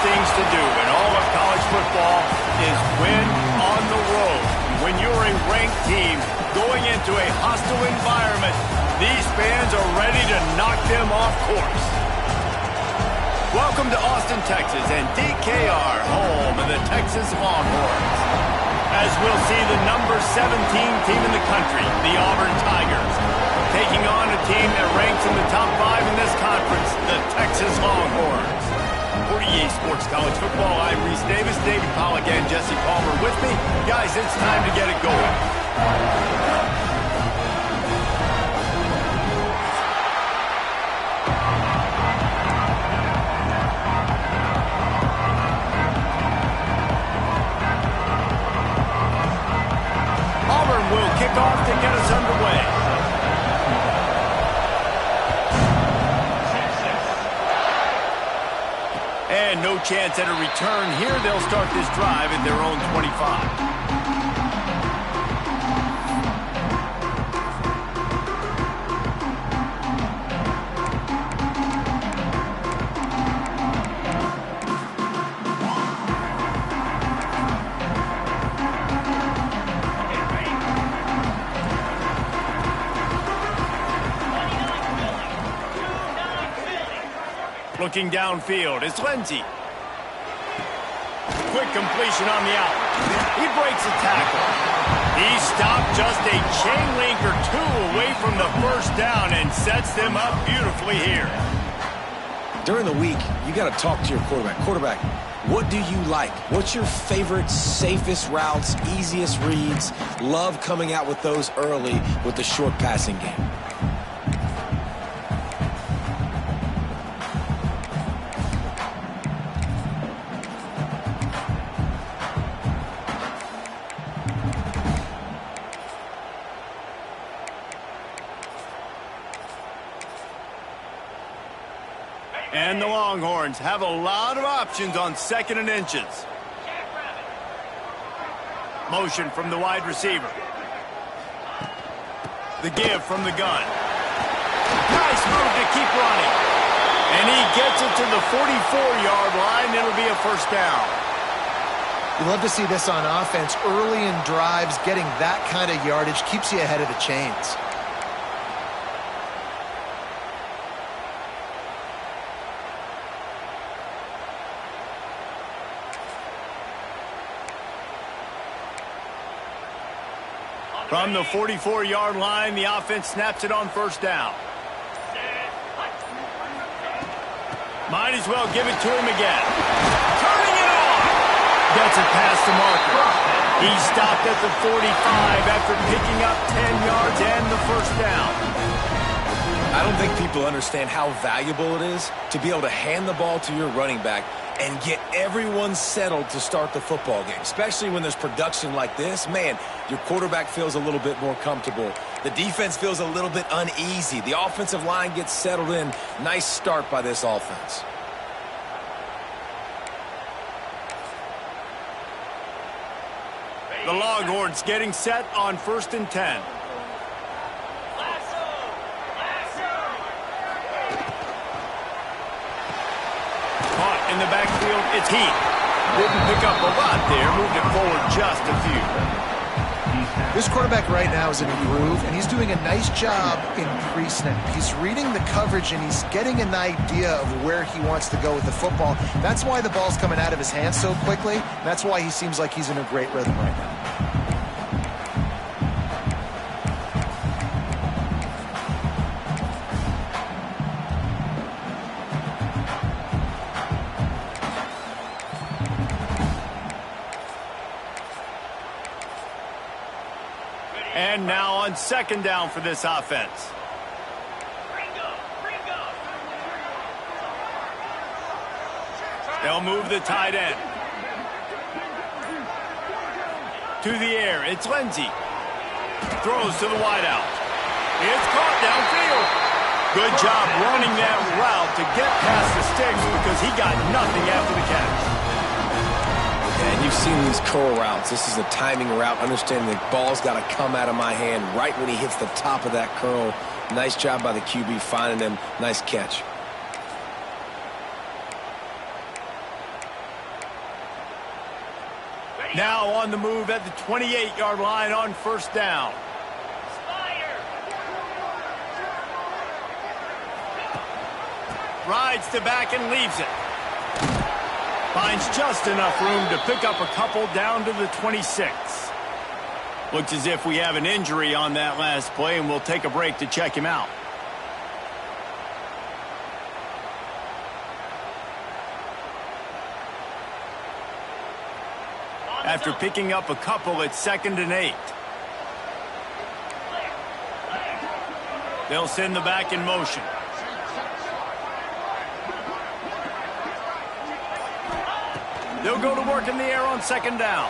things to do in all of college football is win on the road. When you're a ranked team going into a hostile environment, these fans are ready to knock them off course. Welcome to Austin, Texas, and DKR, home of the Texas Longhorns. As we'll see the number 17 team in the country, the Auburn Tigers, taking on a team that ranks in the top 5 in this conference, the Texas Longhorns. For EA Sports College Football, I'm Reese Davis, David Pollack, and Jesse Palmer with me. Guys, it's time to get it going. Auburn will kick off to get us underway. And no chance at a return here. They'll start this drive at their own 25. Looking downfield, it's Lindsey. Quick completion on the out. He breaks a tackle. He stopped just a chain link or two away from the first down and sets them up beautifully here. During the week, you got to talk to your quarterback. Quarterback, what do you like? What's your favorite, safest routes, easiest reads? Love coming out with those early with the short passing game. And the Longhorns have a lot of options on 2nd and inches. Motion from the wide receiver. The give from the gun. Nice move to keep running. And he gets it to the 44-yard line. It'll be a first down. You love to see this on offense. Early in drives, getting that kind of yardage keeps you ahead of the chains. From the 44-yard line, the offense snaps it on first down. Might as well give it to him again. Turning it on. Gets it past the marker. He stopped at the 45 after picking up 10 yards and the first down. I don't think people understand how valuable it is to be able to hand the ball to your running back and get everyone settled to start the football game, especially when there's production like this. Man, your quarterback feels a little bit more comfortable. The defense feels a little bit uneasy. The offensive line gets settled in. Nice start by this offense. The Longhorns getting set on 1st and 10. In the backfield, it's Heath. Didn't pick up a lot there, moved it forward just a few. This quarterback right now is in a groove, and he's doing a nice job in pre-snap. He's reading the coverage, and he's getting an idea of where he wants to go with the football. That's why the ball's coming out of his hands so quickly. That's why he seems like he's in a great rhythm right now. And now on 2nd down for this offense. They'll move the tight end. To the air, it's Lindsey. Throws to the wideout. It's caught downfield. Good job running that route to get past the sticks because he got nothing after the catch. And you've seen these curl routes. This is a timing route. Understanding the ball's got to come out of my hand right when he hits the top of that curl. Nice job by the QB finding him. Nice catch. Now on the move at the 28-yard line on first down. Rides to back and leaves it. Finds just enough room to pick up a couple down to the 26. Looks as if we have an injury on that last play, and we'll take a break to check him out. After picking up a couple, it's 2nd and 8. They'll send the back in motion. They'll go to work in the air on 2nd down.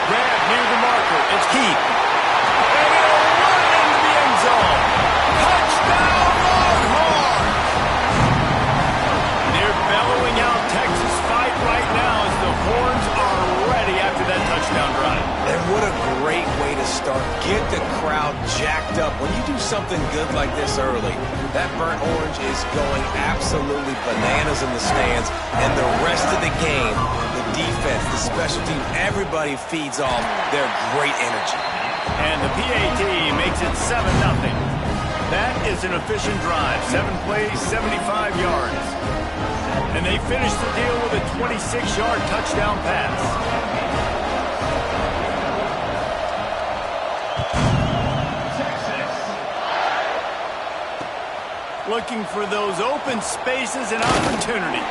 Grab near the marker. It's Keith. And it'll run into the end zone. Touchdown, Longhorns! They're bellowing out Texas fight right now as the Horns are ready after that touchdown drive. And what a great way to start. Get the crowd jacked up. When you do something good like this early, that burnt orange is going absolutely bananas in the stands. And the rest of the game, the defense, the special team, everybody feeds off their great energy. And the PAT makes it 7-0. That is an efficient drive. 7 plays, 75 yards. And they finish the deal with a 26-yard touchdown pass. Looking for those open spaces and opportunity.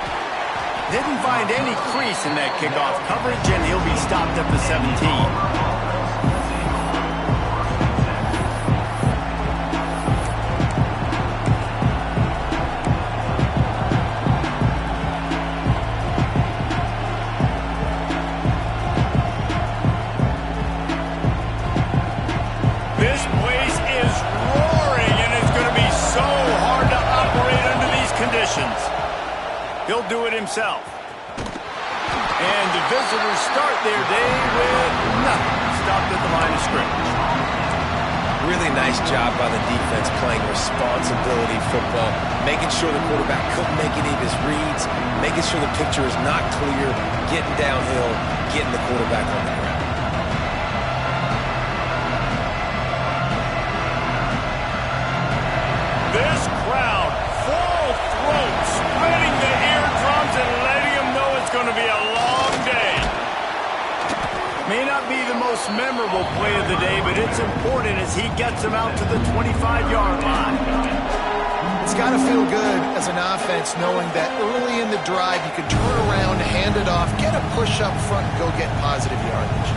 Didn't find any crease in that kickoff coverage, and he'll be stopped at the 17. He'll do it himself. And the visitors start their day with nothing. Stopped at the line of scrimmage. Really nice job by the defense playing responsibility football, making sure the quarterback couldn't make any of his reads, making sure the picture is not clear, getting downhill, getting the quarterback on the ground. This crowd, full throat, spreading the eardrums and letting them know it's going to be a long day. May not be the most memorable play of the day, but it's important as he gets them out to the 25-yard line. It's got to feel good as an offense knowing that early in the drive you can turn around, hand it off, get a push up front, and go get positive yardage.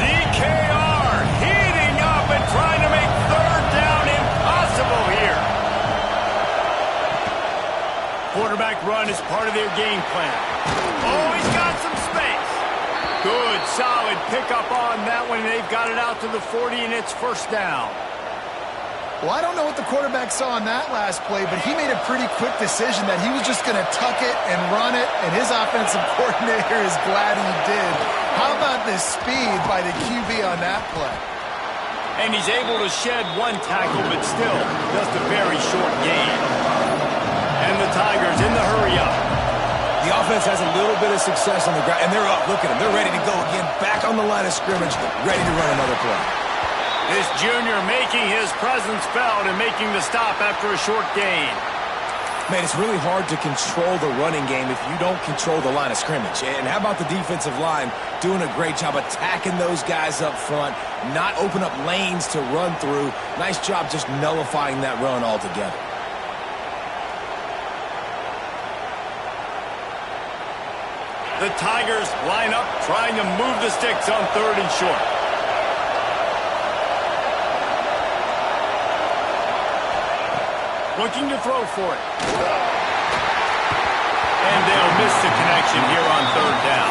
DKR heating up and trying to make third down impossible here. Quarterback run is part of their game plan. Oh, he's got some space. Good, solid pickup on that one. They've got it out to the 40, and it's first down. Well, I don't know what the quarterback saw on that last play, but he made a pretty quick decision that he was just going to tuck it and run it, and his offensive coordinator is glad he did. How about the speed by the QB on that play? And he's able to shed one tackle, but still just a very short gain. And the Tigers in the hurry-up. The offense has a little bit of success on the ground, and they're up. Look at them. They're ready to go again, back on the line of scrimmage, ready to run another play. This junior making his presence felt and making the stop after a short gain. Man, it's really hard to control the running game if you don't control the line of scrimmage. And how about the defensive line doing a great job attacking those guys up front, not open up lanes to run through. Nice job just nullifying that run altogether. The Tigers line up trying to move the sticks on 3rd and short. Looking to throw for it. And they'll miss the connection here on 3rd down.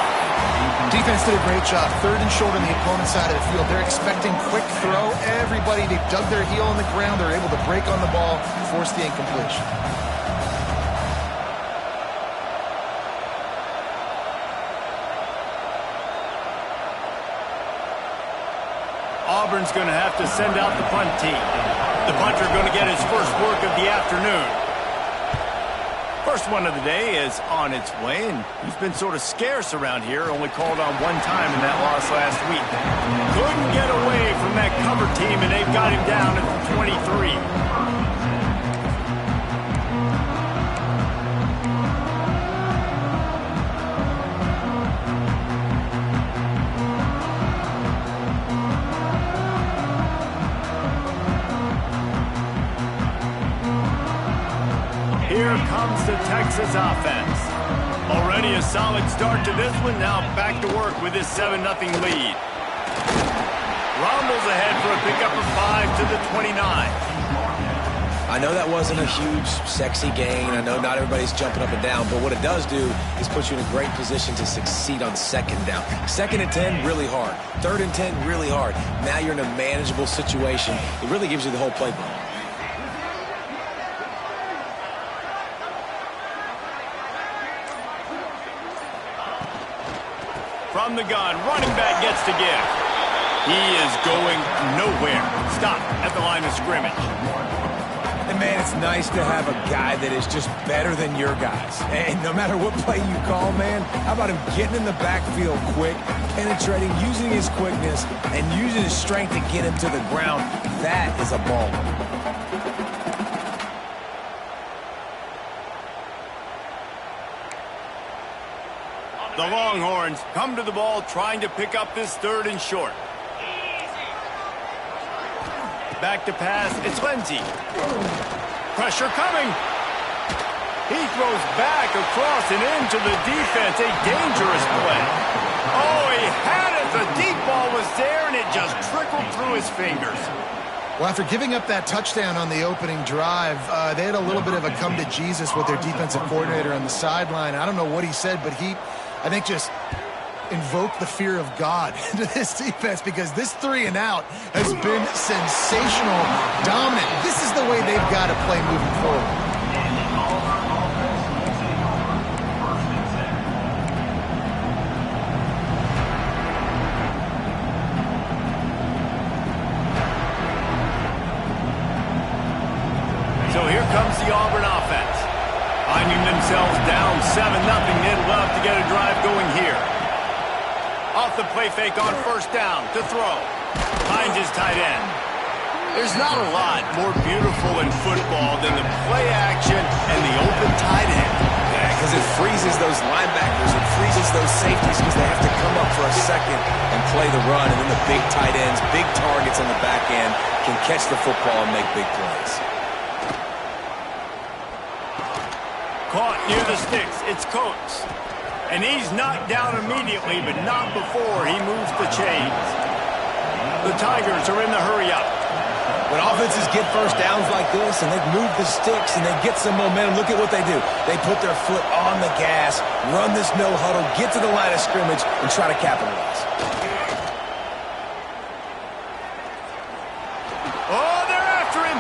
Defense did a great job. 3rd and short on the opponent's side of the field. They're expecting quick throw. Everybody, they've dug their heel on the ground. They're able to break on the ball, force the incompletion. Auburn's going to have to send out the punt team. The punter going to get his first work of the afternoon. First one of the day is on its way, and he's been sort of scarce around here, only called on one time in that loss last week. Couldn't get away from that cover team, and they've got him down at the 23. Here comes the Texas offense. Already a solid start to this one. Now back to work with this 7-0 lead. Rumbles ahead for a pickup of 5 to the 29. I know that wasn't a huge, sexy gain. I know not everybody's jumping up and down, but what it does do is put you in a great position to succeed on second down. 2nd and 10, really hard. 3rd and 10, really hard. Now you're in a manageable situation. It really gives you the whole playbook. From the gun, running back gets to give. He is going nowhere. Stop at the line of scrimmage. And, man, it's nice to have a guy that is just better than your guys. And no matter what play you call, man, how about him getting in the backfield quick, penetrating, using his quickness, and using his strength to get him to the ground. That is a baller. The Longhorns come to the ball trying to pick up this 3rd and short. Back to pass. It's Lindsey. Pressure coming. He throws back across and into the defense. A dangerous play. Oh, he had it. The deep ball was there, and it just trickled through his fingers. Well, after giving up that touchdown on the opening drive, they had a little bit of a come to Jesus with their defensive coordinator on the sideline. I don't know what he said, but I think just invoked the fear of God into this defense, because this 3 and out has been sensational, dominant. This is the way they've got to play moving forward. So here comes the Auburn offense. Finding themselves down 7-0, they'd love to get a drive going here. Off the play fake on 1st down to throw. Finds his tight end. There's not a lot more beautiful in football than the play action and the open tight end. Yeah, because it freezes those linebackers. It freezes those safeties because they have to come up for a second and play the run. And then the big tight ends, big targets on the back end can catch the football and make big plays. Caught near the sticks. It's Coates. And he's knocked down immediately, but not before he moves the chains. The Tigers are in the hurry-up. When offenses get 1st downs like this and they move the sticks and they get some momentum, look at what they do. They put their foot on the gas, run this no huddle, get to the line of scrimmage, and try to capitalize. Oh, they're after him.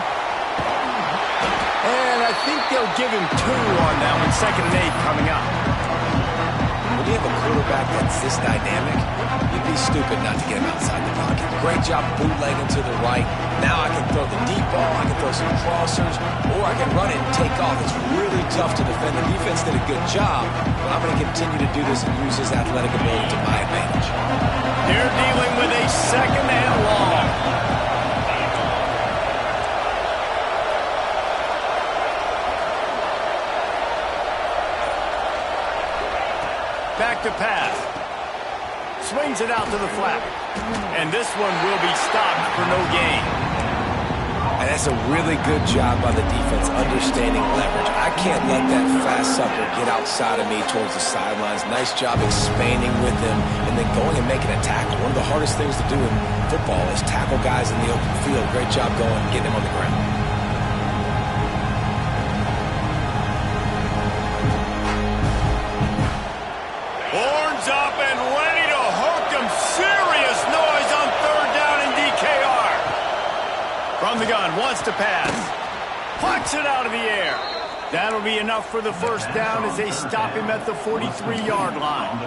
And I think they'll give him 2 on that one. 2nd and 8 coming up. When you have a quarterback that's this dynamic, you'd be stupid not to get him outside the pocket. Great job bootlegging to the right. Now I can throw the deep ball, I can throw some crossers, or I can run it and take off. It's really tough to defend. The defense did a good job, but I'm going to continue to do this and use his athletic ability to my advantage. They're dealing with a 2nd and long. Back to pass. Swings it out to the flat. And this one will be stopped for no gain. And that's a really good job by the defense, understanding leverage. I can't let that fast sucker get outside of me towards the sidelines. Nice job expanding with him and then going and making a tackle. One of the hardest things to do in football is tackle guys in the open field. Great job going and getting them on the ground. Horns up and ready to hook them. Serious noise on 3rd down in DKR. From the gun, wants to pass. Plucks it out of the air. That'll be enough for the 1st down as they stop him at the 43-yard line.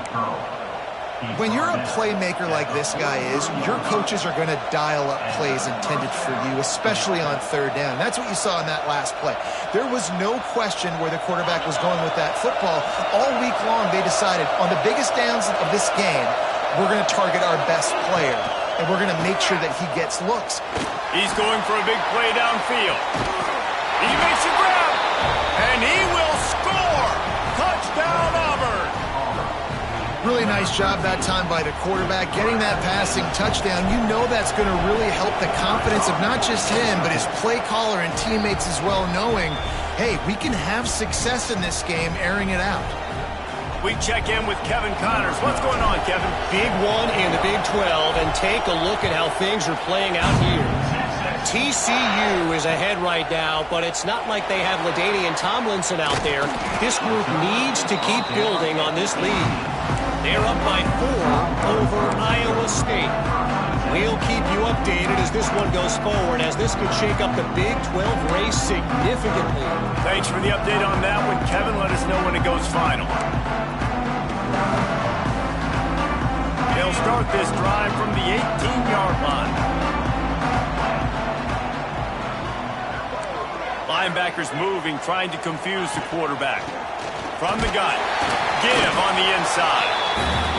When you're a playmaker like this guy is, your coaches are going to dial up plays intended for you, especially on third down. That's what you saw in that last play. There was no question where the quarterback was going with that football. All week long, they decided on the biggest downs of this game, we're going to target our best player, and we're going to make sure that he gets looks. He's going for a big play downfield. He makes a grab, and he will score. Touchdown, Auburn. Really nice job that time by the quarterback, getting that passing touchdown. You know that's going to really help the confidence of not just him, but his play caller and teammates as well, knowing, hey, we can have success in this game airing it out. We check in with Kevin Connors. What's going on, Kevin? Big one in the Big 12, and take a look at how things are playing out here. TCU is ahead right now, but it's not like they have LaDainian Tomlinson out there. This group needs to keep building on this lead. They're up by 4 over Iowa State. We'll keep you updated as this one goes forward, as this could shake up the Big 12 race significantly. Thanks for the update on that one, Kevin. Let us know when it goes final. They'll start this drive from the 18-yard line. Linebackers moving, trying to confuse the quarterback. From the gun, give on the inside.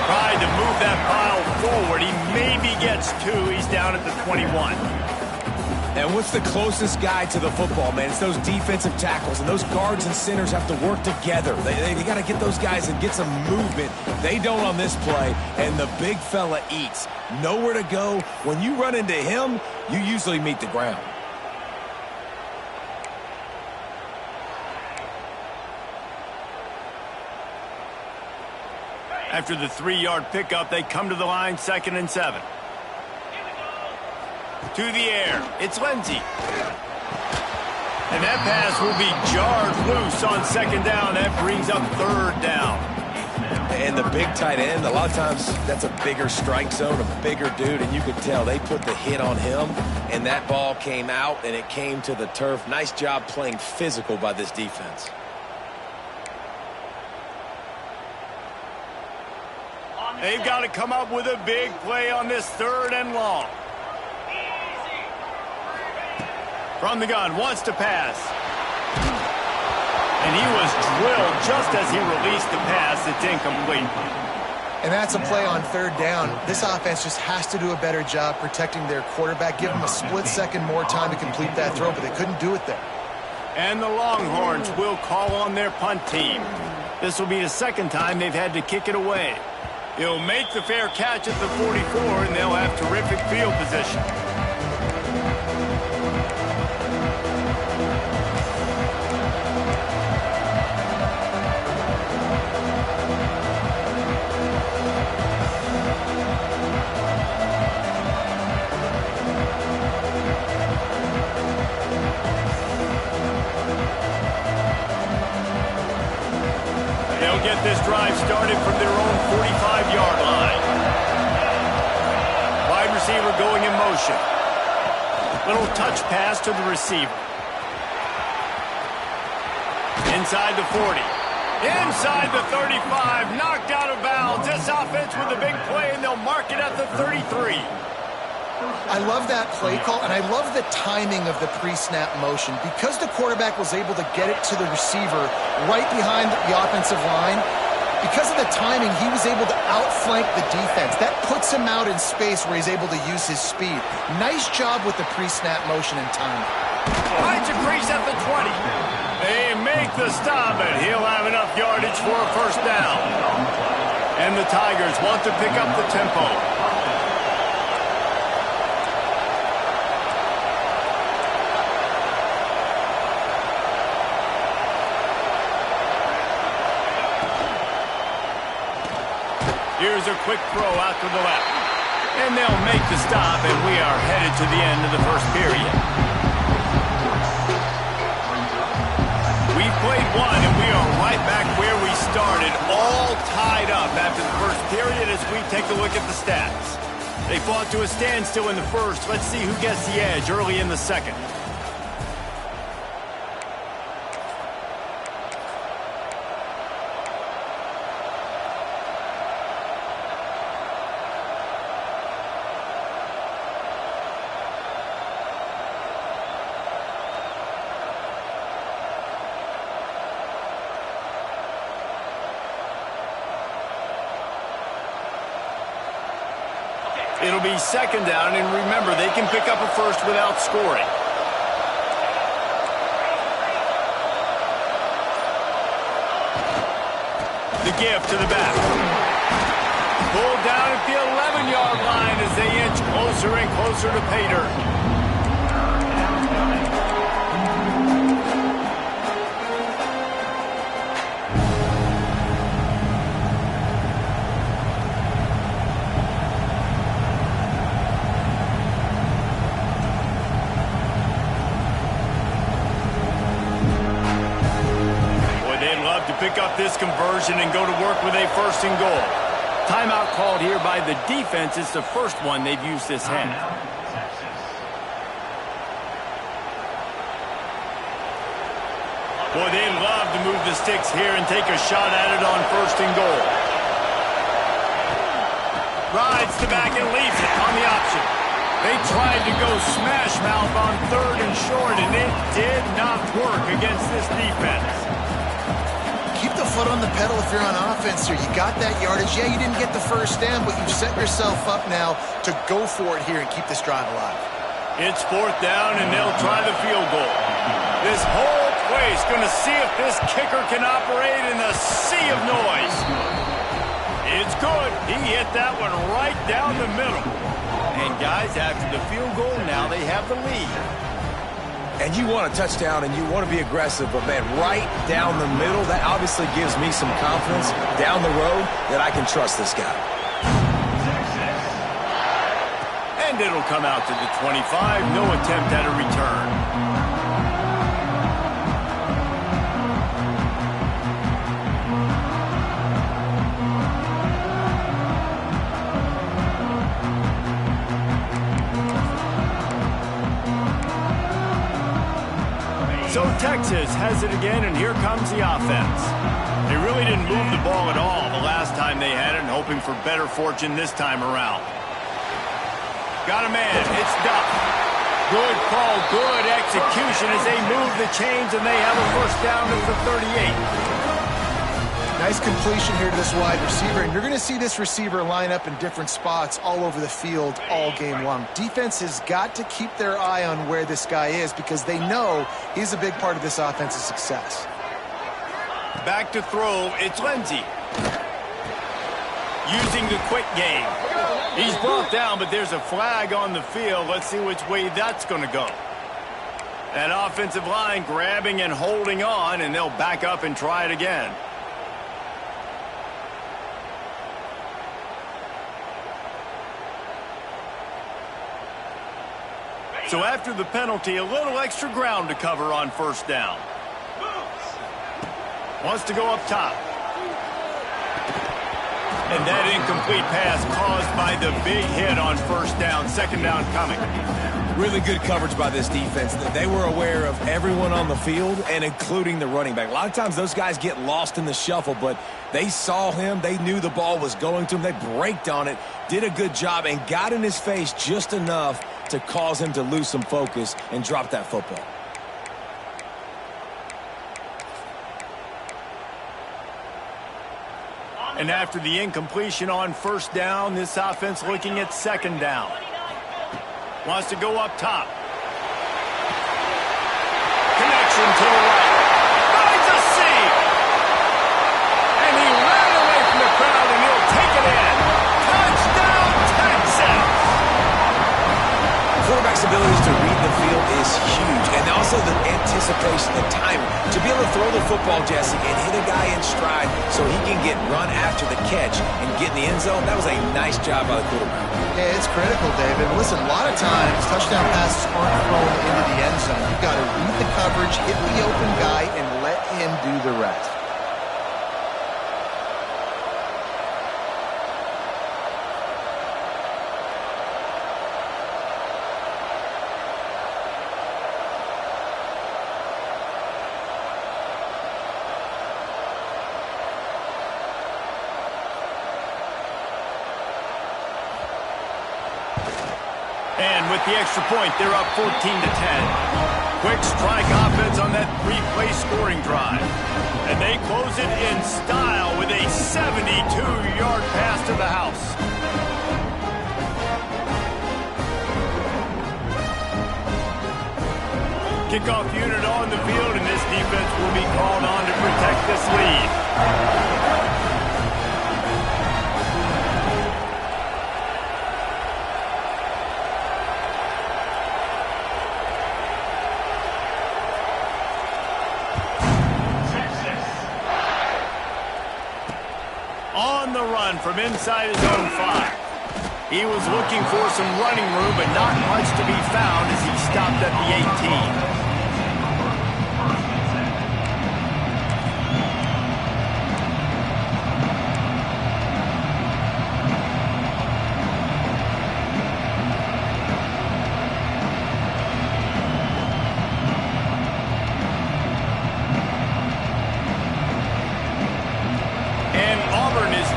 Tried to move that pile forward. He maybe gets 2. He's down at the 21. And what's the closest guy to the football, man? It's those defensive tackles, and those guards and centers have to work together. They got to get those guys and get some movement. They don't on this play, and the big fella eats. Nowhere to go. When you run into him, you usually meet the ground. After the 3-yard pickup, they come to the line, 2nd and 7. To the air, it's Lindsey. And that pass will be jarred loose on 2nd down. That brings up 3rd down. And the big tight end, a lot of times that's a bigger strike zone, a bigger dude, and you could tell they put the hit on him, and that ball came out, and it came to the turf. Nice job playing physical by this defense. They've got to come up with a big play on this 3rd and long. From the gun, wants to pass. And he was drilled just as he released the pass. It's incomplete. And that's a play on 3rd down. This offense just has to do a better job protecting their quarterback. Give them a split second more time to complete that throw, but they couldn't do it there. And the Longhorns will call on their punt team. This will be the 2nd time they've had to kick it away. He'll make the fair catch at the 44, and they'll have terrific field position. They'll get this drive started from their own 45-yard line. Wide receiver going in motion. Little touch pass to the receiver. Inside the 40. Inside the 35. Knocked out of bounds. This offense with a big play, and they'll mark it at the 33. I love that play call, and I love the timing of the pre-snap motion. Because the quarterback was able to get it to the receiver right behind the offensive line, because of the timing, he was able to outflank the defense. That puts him out in space where he's able to use his speed. Nice job with the pre-snap motion and timing. Finds a crease at the 20. They make the stop, and he'll have enough yardage for a 1st down. And the Tigers want to pick up the tempo. Here's a quick throw out to the left. And they'll make the stop, and we are headed to the end of the 1st period. We've played one, and we are right back where we started, all tied up after the 1st period as we take a look at the stats. They fought to a standstill in the 1st. Let's see who gets the edge early in the 2nd. It'll be second down, and remember, they can pick up a first without scoring. The give to the back. Pulled down at the 11-yard line as they inch closer and closer to pay dirt. Pick up this conversion and go to work with a first and goal. Timeout called here by the defense. It's the first one they've used this half. Boy, they'd love to move the sticks here and take a shot at it on first and goal. Rides the back and leaves it on the option. They tried to go smash mouth on third and short, and it did not work against this defense. Keep the foot on the pedal if you're on offense here. You got that yardage. Yeah, you didn't get the first down, but you've set yourself up now to go for it here and keep this drive alive. It's fourth down, and they'll try the field goal. This whole place going to see if this kicker can operate in the sea of noise. It's good. He hit that one right down the middle. And, guys, after the field goal, now they have the lead. And you want a touchdown and you want to be aggressive, but, man, right down the middle, that obviously gives me some confidence down the road that I can trust this guy. And it'll come out to the 25. No attempt at a return. So Texas has it again, and here comes the offense. They really didn't move the ball at all the last time they had it, and hoping for better fortune this time around. Got a man. It's Duck. Good call, good execution as they move the chains, and they have a first down at the 38. Nice completion here to this wide receiver, and you're going to see this receiver line up in different spots all over the field all game long. Defense has got to keep their eye on where this guy is because they know he's a big part of this offense's success. Back to throw, it's Lindsey. Using the quick game. He's brought down, but there's a flag on the field. Let's see which way that's going to go. That offensive line grabbing and holding on, and they'll back up and try it again. So after the penalty, a little extra ground to cover on first down. Wants to go up top. And that incomplete pass caused by the big hit on first down. Second down coming. Really good coverage by this defense. They were aware of everyone on the field and including the running back. A lot of times those guys get lost in the shuffle, but they saw him. They knew the ball was going to him. They braked on it, did a good job, and got in his face just enough to cause him to lose some focus and drop that football. And after the incompletion on first down, this offense looking at second down. Wants to go up top. Connection to the right. Finds a seam. And he ran away from the crowd, and he'll take it in. Touchdown, Texas! Quarterback's abilities to read the field is huge, and also the anticipation, the timing. To be able to throw the football, Jesse, and hit a guy in stride so he can get run after the catch and get in the end zone, that was a nice job by the quarterback. Yeah, it's critical, David. Listen, a lot of times touchdown passes aren't thrown into the end zone. You've got to read the coverage, hit the open guy, and let him do the rest. And with the extra point, they're up 14-10. Quick strike offense on that three-play scoring drive. And they close it in style with a 72-yard pass to the house. Kickoff unit on the field, and this defense will be called on to protect this lead. On the run from inside his own 5. He was looking for some running room, but not much to be found as he stopped at the 18.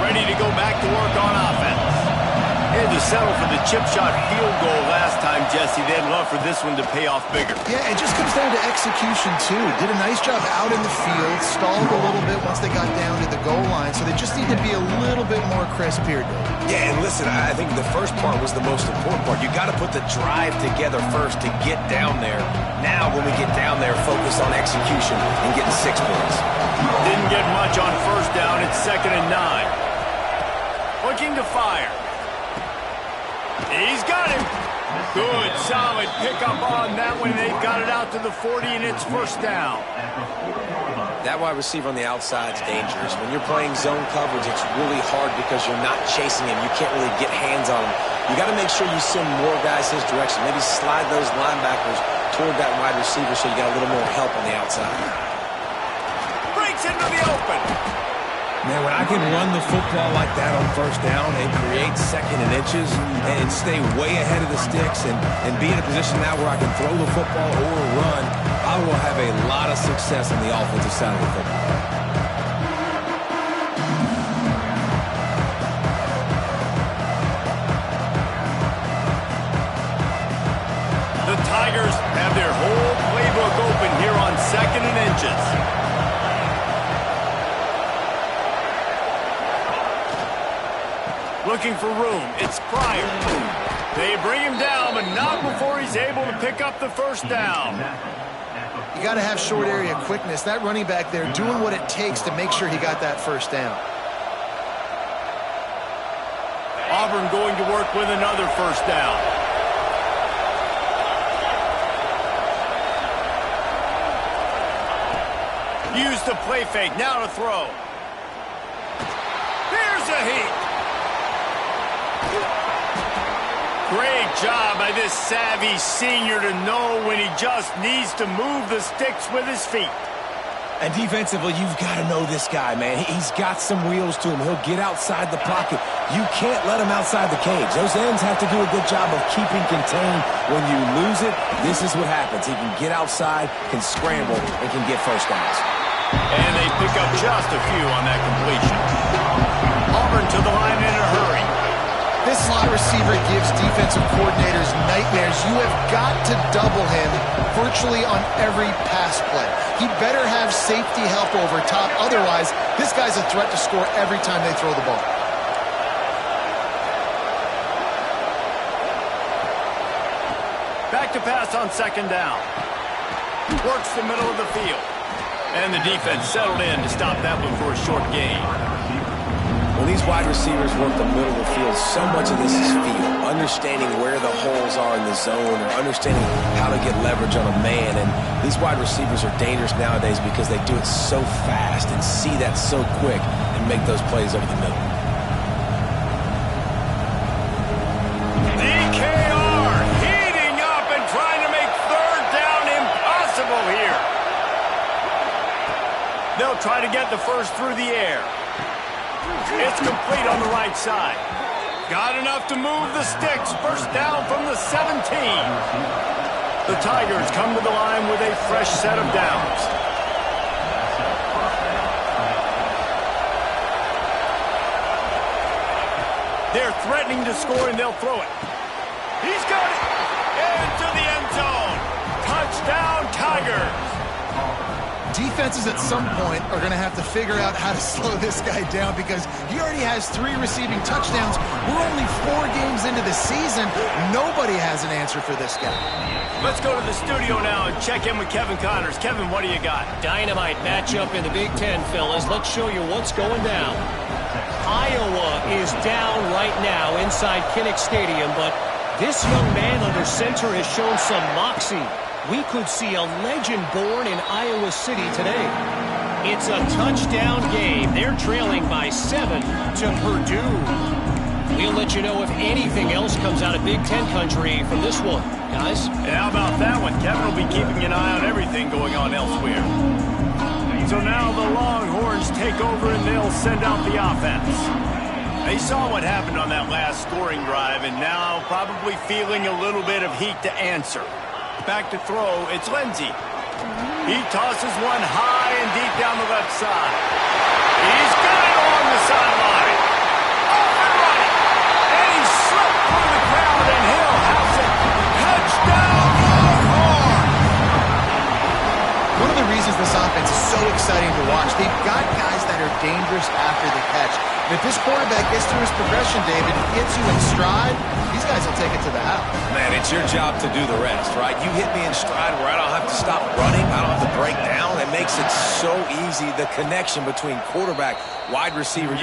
Ready to go back to work on offense. Had to settle for the chip shot field goal last time, Jesse. They'd love for this one to pay off bigger. Yeah, it just comes down to execution, too. Did a nice job out in the field, stalled a little bit once they got down to the goal line, so they just need to be a little bit more crisp here, Dave. Yeah, and listen, I think the first part was the most important part. You got to put the drive together first to get down there. Now, when we get down there, focus on execution and getting 6 points. Didn't get much on first down. It's 2nd and 9. Looking to fire. He's got him. Good, solid pickup on that one. They've got it out to the 40, and it's first down. That wide receiver on the outside is dangerous. When you're playing zone coverage, it's really hard because you're not chasing him. You can't really get hands on him. You got to make sure you send more guys his direction. Maybe slide those linebackers toward that wide receiver so you got a little more help on the outside. Breaks into the open. Man, when I can run the football like that on first down and create 2nd and inches and stay way ahead of the sticks and be in a position now where I can throw the football or run, I will have a lot of success on the offensive side of the football. The Tigers have their whole playbook open here on 2nd and inches. Looking for room. It's Pryor. They bring him down, but not before he's able to pick up the first down. You got to have short area quickness. That running back there doing what it takes to make sure he got that first down. Auburn going to work with another first down. Use the play fake. Now to throw. Here's a heat. Great job by this savvy senior to know when he just needs to move the sticks with his feet. And defensively, you've got to know this guy, man. He's got some wheels to him. He'll get outside the pocket. You can't let him outside the cage. Those ends have to do a good job of keeping contained. When you lose it, this is what happens. He can get outside, can scramble, and can get first downs. And they pick up just a few on that completion. Auburn to the line in a hurry. This slot receiver gives defensive coordinators nightmares. You have got to double him virtually on every pass play. He better have safety help over top. Otherwise, this guy's a threat to score every time they throw the ball. Back to pass on 2nd down. Works the middle of the field. And the defense settled in to stop that one for a short gain. When these wide receivers work the middle of the field, so much of this is feel. Understanding where the holes are in the zone or understanding how to get leverage on a man. And these wide receivers are dangerous nowadays because they do it so fast and see that so quick and make those plays over the middle. DKR heating up and trying to make 3rd down impossible here. They'll try to get the first through the air. It's complete on the right side. Got enough to move the sticks. First down from the 17. The Tigers come to the line with a fresh set of downs. They're threatening to score, and they'll throw it. He's got it. Into the end zone. Touchdown, Tigers. defenses at some point are going to have to figure out how to slow this guy down because he already has 3 receiving touchdowns. We're only 4 games into the season. Nobody has an answer for this guy. Let's go to the studio now and check in with Kevin Connors. Kevin, what do you got? Dynamite matchup in the Big Ten, fellas. Let's show you what's going down. Iowa is down right now inside Kinnick Stadium, but this young man under center has shown some moxie. We could see a legend born in Iowa City today. It's a touchdown game. They're trailing by 7 to Purdue. We'll let you know if anything else comes out of Big Ten country from this one, guys. And how about that one? Kevin will be keeping an eye on everything going on elsewhere. So now the Longhorns take over and they'll send out the offense. They saw what happened on that last scoring drive and now probably feeling a little bit of heat to answer. Back to throw, it's Lindsey. He tosses one high and deep down the left side. He's got it along the sideline. Off and running. And he slipped through the crowd and he'll house it. Touchdown, Longhorns! One of the reasons this offense is so exciting to watch, they've got guys that are dangerous after the catch. And if this quarterback gets through his progression, David, gets you in stride, these guys will take it to the house. Man, it's your job to do the rest, right? You hit me in stride where I don't have to stop running. I don't have to break down. It makes it so easy, the connection between quarterback, wide receiver.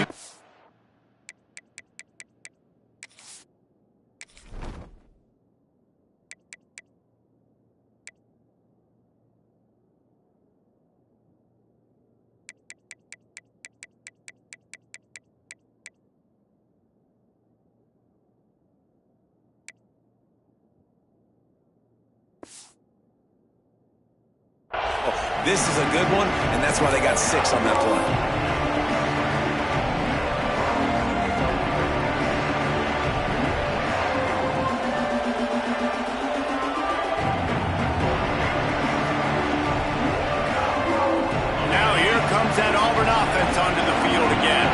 This is a good one, and that's why they got 6 on that play. Now here comes that Auburn offense onto the field again.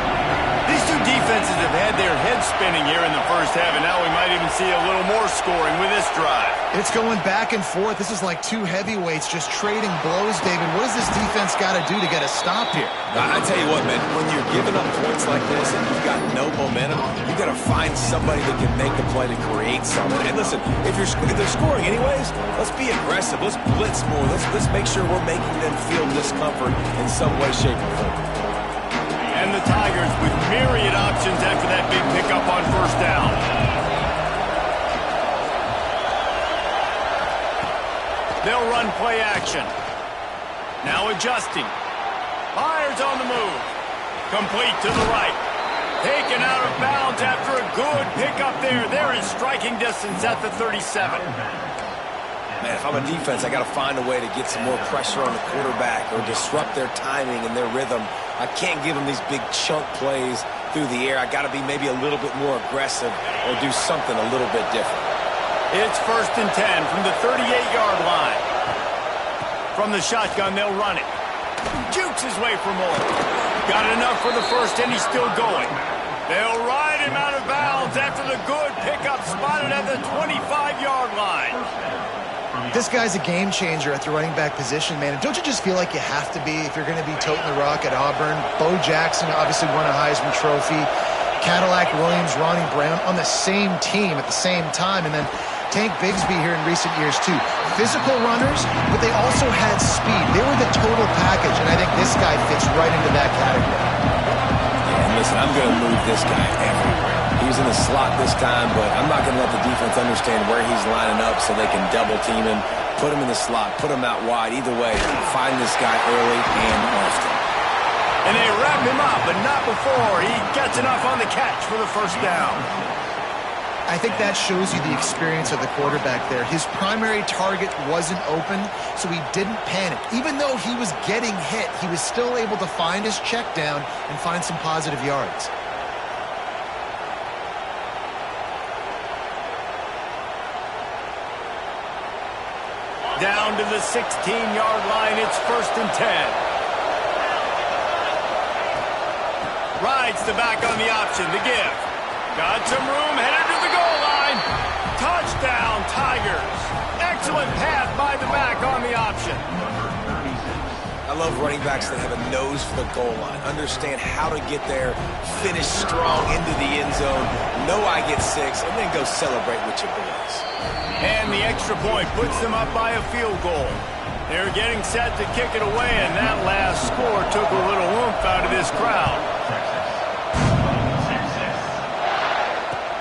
These two defenses have had their heads spinning here in the first half, and now we might even see a little more scoring with this drive. It's going back and forth. This is like 2 heavyweights just trading blows, David. What does this defense got to do to get a stop here? I tell you what, man, when you're giving up points like this and you've got no momentum, you got to find somebody that can make the play to create something. And listen, if they're scoring anyways, let's be aggressive. Let's blitz more. Let's make sure we're making them feel discomfort in some way, shape, or form. And the Tigers with myriad options after that big pickup on first down. They'll run play action. Now adjusting. Myers on the move. Complete to the right. Taken out of bounds after a good pickup there. They're in striking distance at the 37. Man, if I'm a defense, I got to find a way to get some more pressure on the quarterback or disrupt their timing and their rhythm. I can't give them these big chunk plays through the air. I got to be maybe a little bit more aggressive or do something a little bit different. It's 1st and 10 from the 38-yard line. From the shotgun, they'll run it. Jukes his way for more. Got enough for the first, and he's still going. They'll ride him out of bounds after the good pickup spotted at the 25-yard line. This guy's a game changer at the running back position, man. And don't you just feel like you have to be if you're going to be toting the rock at Auburn? Bo Jackson obviously won a Heisman Trophy. Cadillac Williams, Ronnie Brown on the same team at the same time. And then Tank Bigsby here in recent years, too. Physical runners, but they also had speed. They were the total package, and I think this guy fits right into that category. And listen, I'm going to move this guy everywhere. He's in the slot this time, but I'm not going to let the defense understand where he's lining up so they can double team him, put him in the slot, put him out wide. Either way, find this guy early and often. And they wrap him up, but not before he gets enough on the catch for the first down. I think that shows you the experience of the quarterback there. His primary target wasn't open, so he didn't panic. Even though he was getting hit, he was still able to find his check down and find some positive yards. Down to the 16-yard line, it's 1st and 10. Rides the back on the option, the give. Got some room, headed to the goal line. Touchdown, Tigers. Excellent pass by the back on the option. Now love running backs that have a nose for the goal line, understand how to get there, finish strong into the end zone, know I get 6, and then go celebrate with your boys. And the extra point puts them up by a field goal. They're getting set to kick it away, and that last score took a little oomph out of this crowd.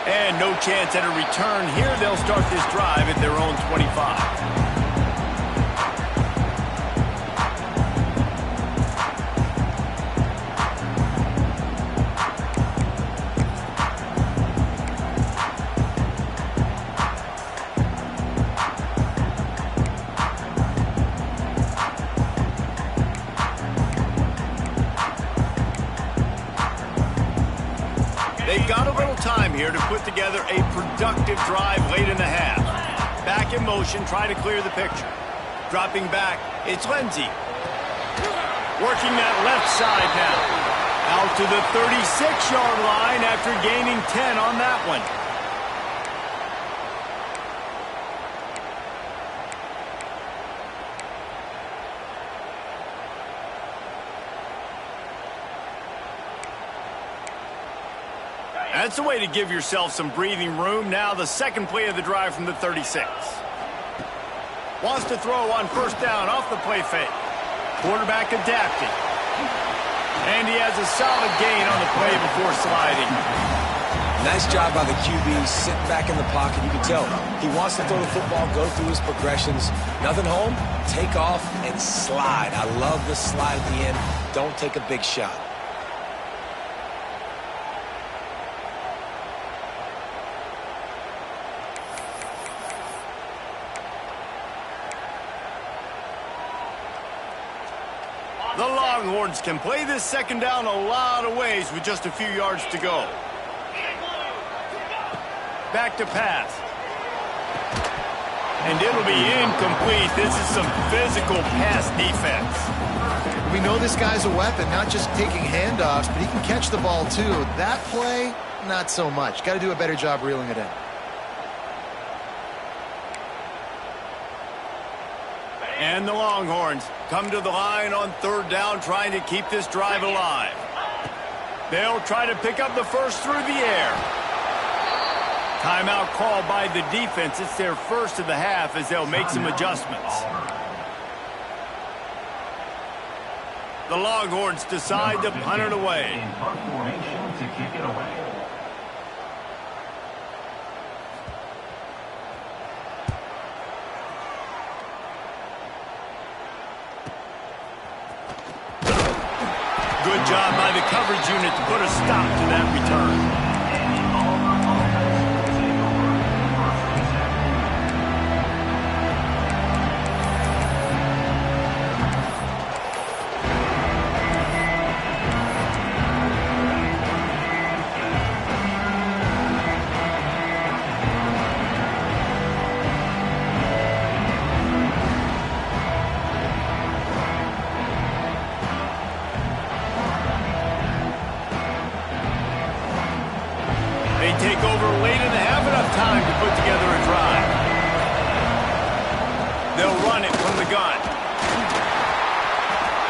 And no chance at a return here. They'll start this drive at their own 25. They've got a little time here to put together a productive drive late in the half. Back in motion, try to clear the picture. Dropping back, it's Lindsey. Working that left side now. Out to the 36-yard line after gaining 10 on that one. That's a way to give yourself some breathing room. Now the second play of the drive from the 36. Wants to throw on first down off the play fake. Quarterback adapting. And he has a solid gain on the play before sliding. Nice job by the QB, sitting back in the pocket. You can tell he wants to throw the football, go through his progressions. Nothing home, take off and slide. I love the slide at the end. Don't take a big shot. The Longhorns can play this second down a lot of ways with just a few yards to go. Back to pass. And it'll be incomplete. This is some physical pass defense. We know this guy's a weapon, not just taking handoffs, but he can catch the ball too. That play, not so much. Got to do a better job reeling it in. And the Longhorns come to the line on third down, trying to keep this drive alive. They'll try to pick up the first through the air. Timeout called by the defense. It's their first of the half as they'll make some adjustments. The Longhorns decide to punt it away. Good job by the coverage unit to put a stop to that return. Take over late in the half, enough time to put together a drive. They'll run it from the gun.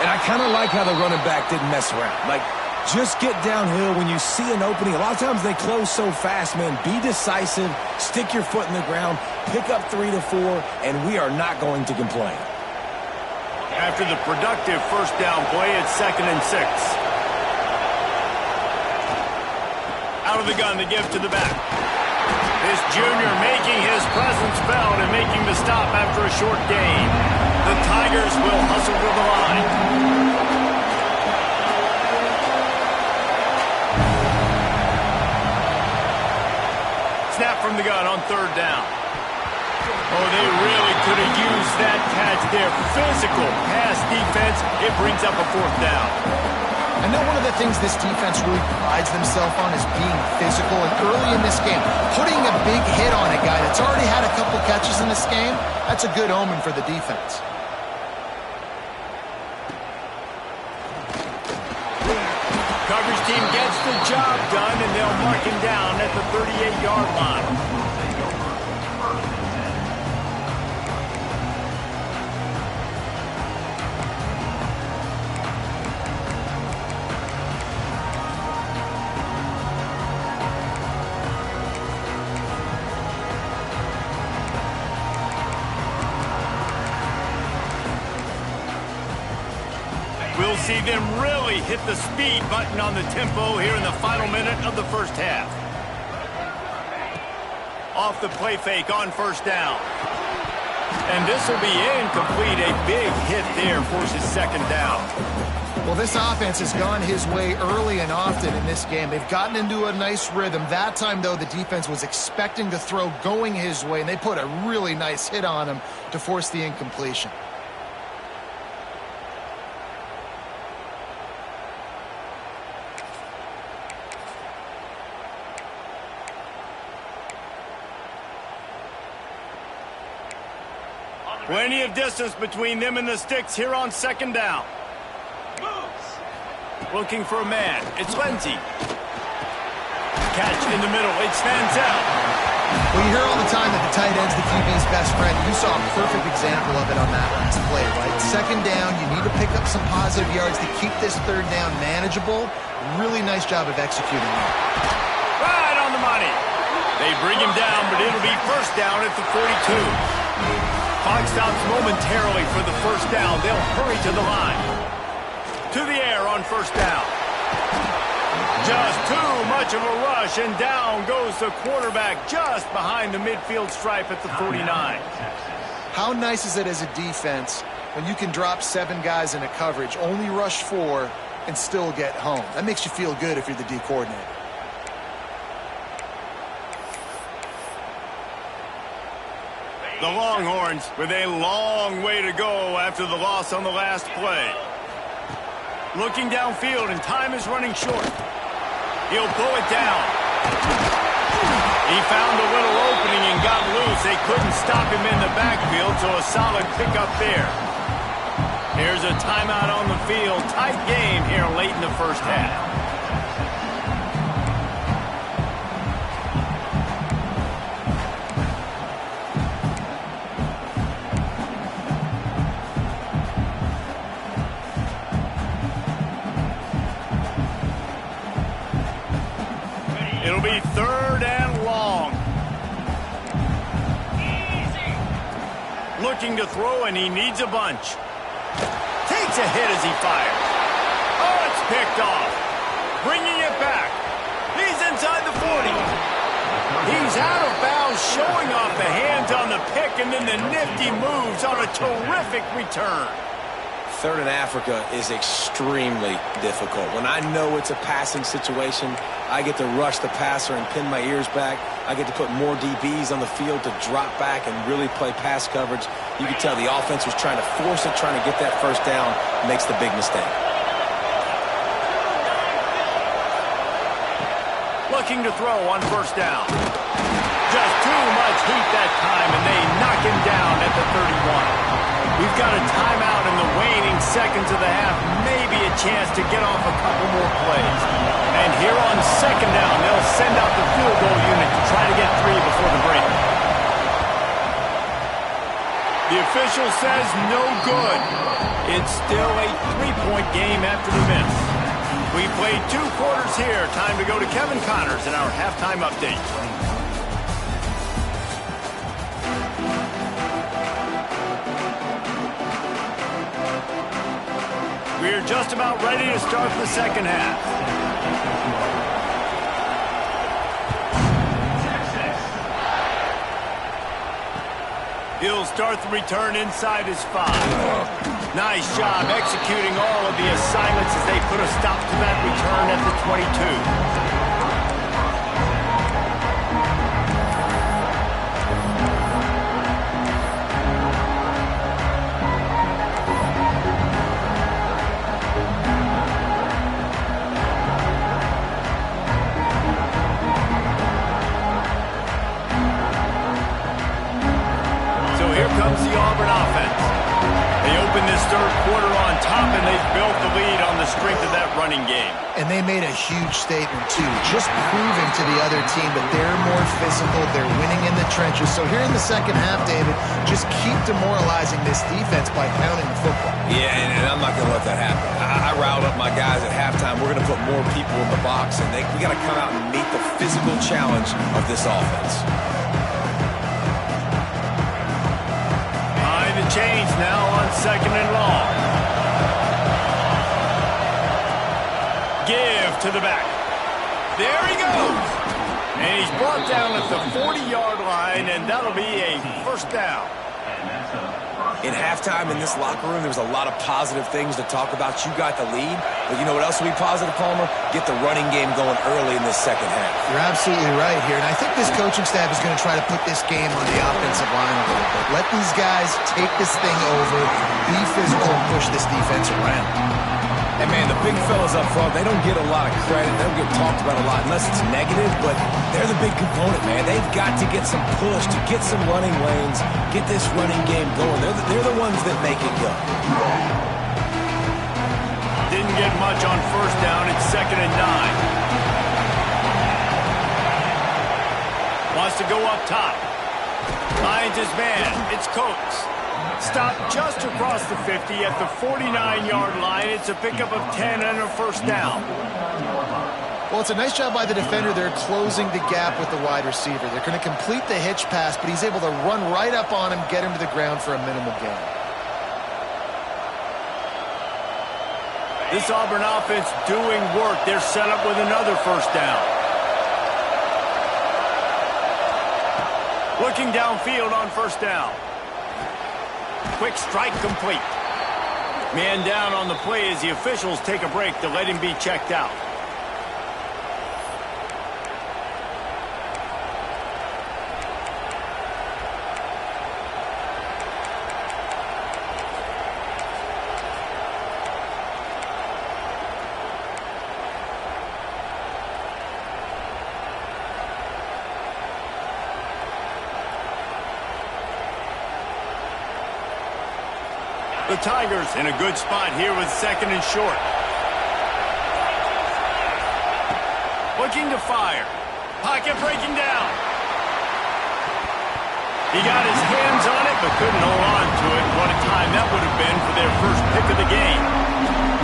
And I kind of like how the running back didn't mess around. Like, just get downhill when you see an opening. A lot of times they close so fast, man. Be decisive, stick your foot in the ground, pick up 3 to 4, and we are not going to complain. After the productive first down play, it's 2nd and 6. Out of the gun to give to the back. This junior making his presence felt and making the stop after a short gain. The Tigers will hustle to the line. Snap from the gun on third down. Oh, they really could have used that catch there. Physical pass defense. It brings up a 4th down. I know one of the things this defense really prides themselves on is being physical, and early in this game, putting a big hit on a guy that's already had a couple catches in this game, that's a good omen for the defense. Coverage team gets the job done, and they'll mark him down at the 38-yard line. We'll see them really hit the speed button on the tempo here in the final minute of the first half. Off the play fake on first down. And this will be incomplete. A big hit there forces second down. Well, this offense has gone his way early and often in this game. They've gotten into a nice rhythm. That time, though, the defense was expecting the throw going his way, and they put a really nice hit on him to force the incompletion. Plenty of distance between them and the sticks here on second down. Looking for a man. It's Lindsey. Catch in the middle. It stands out. Well, you hear all the time that the tight end's the QB's best friend. You saw a perfect example of it on that last play, right? Second down, you need to pick up some positive yards to keep this third down manageable. Really nice job of executing that. Right on the money. They bring him down, but it'll be first down at the 42. Clock stops momentarily for the first down. They'll hurry to the line. To the air on first down. Just too much of a rush, and down goes the quarterback just behind the midfield stripe at the 49. How nice is it as a defense when you can drop 7 guys in a coverage, only rush 4, and still get home? That makes you feel good if you're the D coordinator. The Longhorns with a long way to go after the loss on the last play. Looking downfield, and time is running short. He'll pull it down. He found a little opening and got loose. They couldn't stop him in the backfield, so a solid pickup there. Here's a timeout on the field. Tight game here late in the first half. It'll be third and long. Looking to throw, and he needs a bunch. Takes a hit as he fires. Oh, it's picked off. Bringing it back. He's inside the 40. He's out of bounds, showing off the hands on the pick, and then the nifty moves on a terrific return. Third in Africa is extremely difficult. When I know it's a passing situation, I get to rush the passer and pin my ears back. I get to put more DBs on the field to drop back and really play pass coverage. You can tell the offense was trying to force it, trying to get that first down, makes the big mistake. Looking to throw on first down. Just too much heat that time, and they knock him down at the 31. We've got a timeout in the waning seconds of the half. Maybe a chance to get off a couple more plays. And here on second down, they'll send out the field goal unit to try to get 3 before the break. The official says no good. It's still a 3-point game after the miss. We played 2 quarters here. Time to go to Kevin Connors in our halftime update. We're just about ready to start the second half. He'll start the return inside his 5. Nice job executing all of the assignments as they put a stop to that return at the 22. Comes the Auburn offense. They open this third quarter on top, and they've built the lead on the strength of that running game. And they made a huge statement, too, just proving to the other team that they're more physical, they're winning in the trenches. So here in the second half, David, just keep demoralizing this defense by pounding the football. Yeah, and I'm not going to let that happen. I riled up my guys at halftime. We're going to put more people in the box, and we got to come out and meet the physical challenge of this offense. The change now on second and long. off to the back. There he goes. And he's brought down at the 40-yard line, and that'll be a first down. In halftime in this locker room, there was a lot of positive things to talk about. You got the lead, but you know what else will be positive, Palmer? Get the running game going early in this second half. You're absolutely right here, and I think this coaching staff is going to try to put this game on the offensive line a little bit. Let these guys take this thing over, be physical, and push this defense around. And, man, the big fellas up front, they don't get a lot of credit. They don't get talked about a lot unless it's negative, but they're the big component, man. They've got to get some push, to get some running lanes, get this running game going. They're the ones that make it go. Didn't get much on first down. It's 2nd and 9. Wants to go up top. Finds his man. It's Coates. Stopped just across the 50 at the 49-yard line. It's a pickup of 10 and a first down. Well, it's a nice job by the defender. They're closing the gap with the wide receiver. They're going to complete the hitch pass, but he's able to run right up on him, get him to the ground for a minimal gain. This Auburn offense doing work. They're set up with another first down. Looking downfield on first down. Quick strike complete. Man down on the play as the officials take a break to let him be checked out. The Tigers in a good spot here with 2nd and short. Looking to fire. Pocket breaking down. He got his hands on it but couldn't hold on to it. What a time that would have been for their first pick of the game.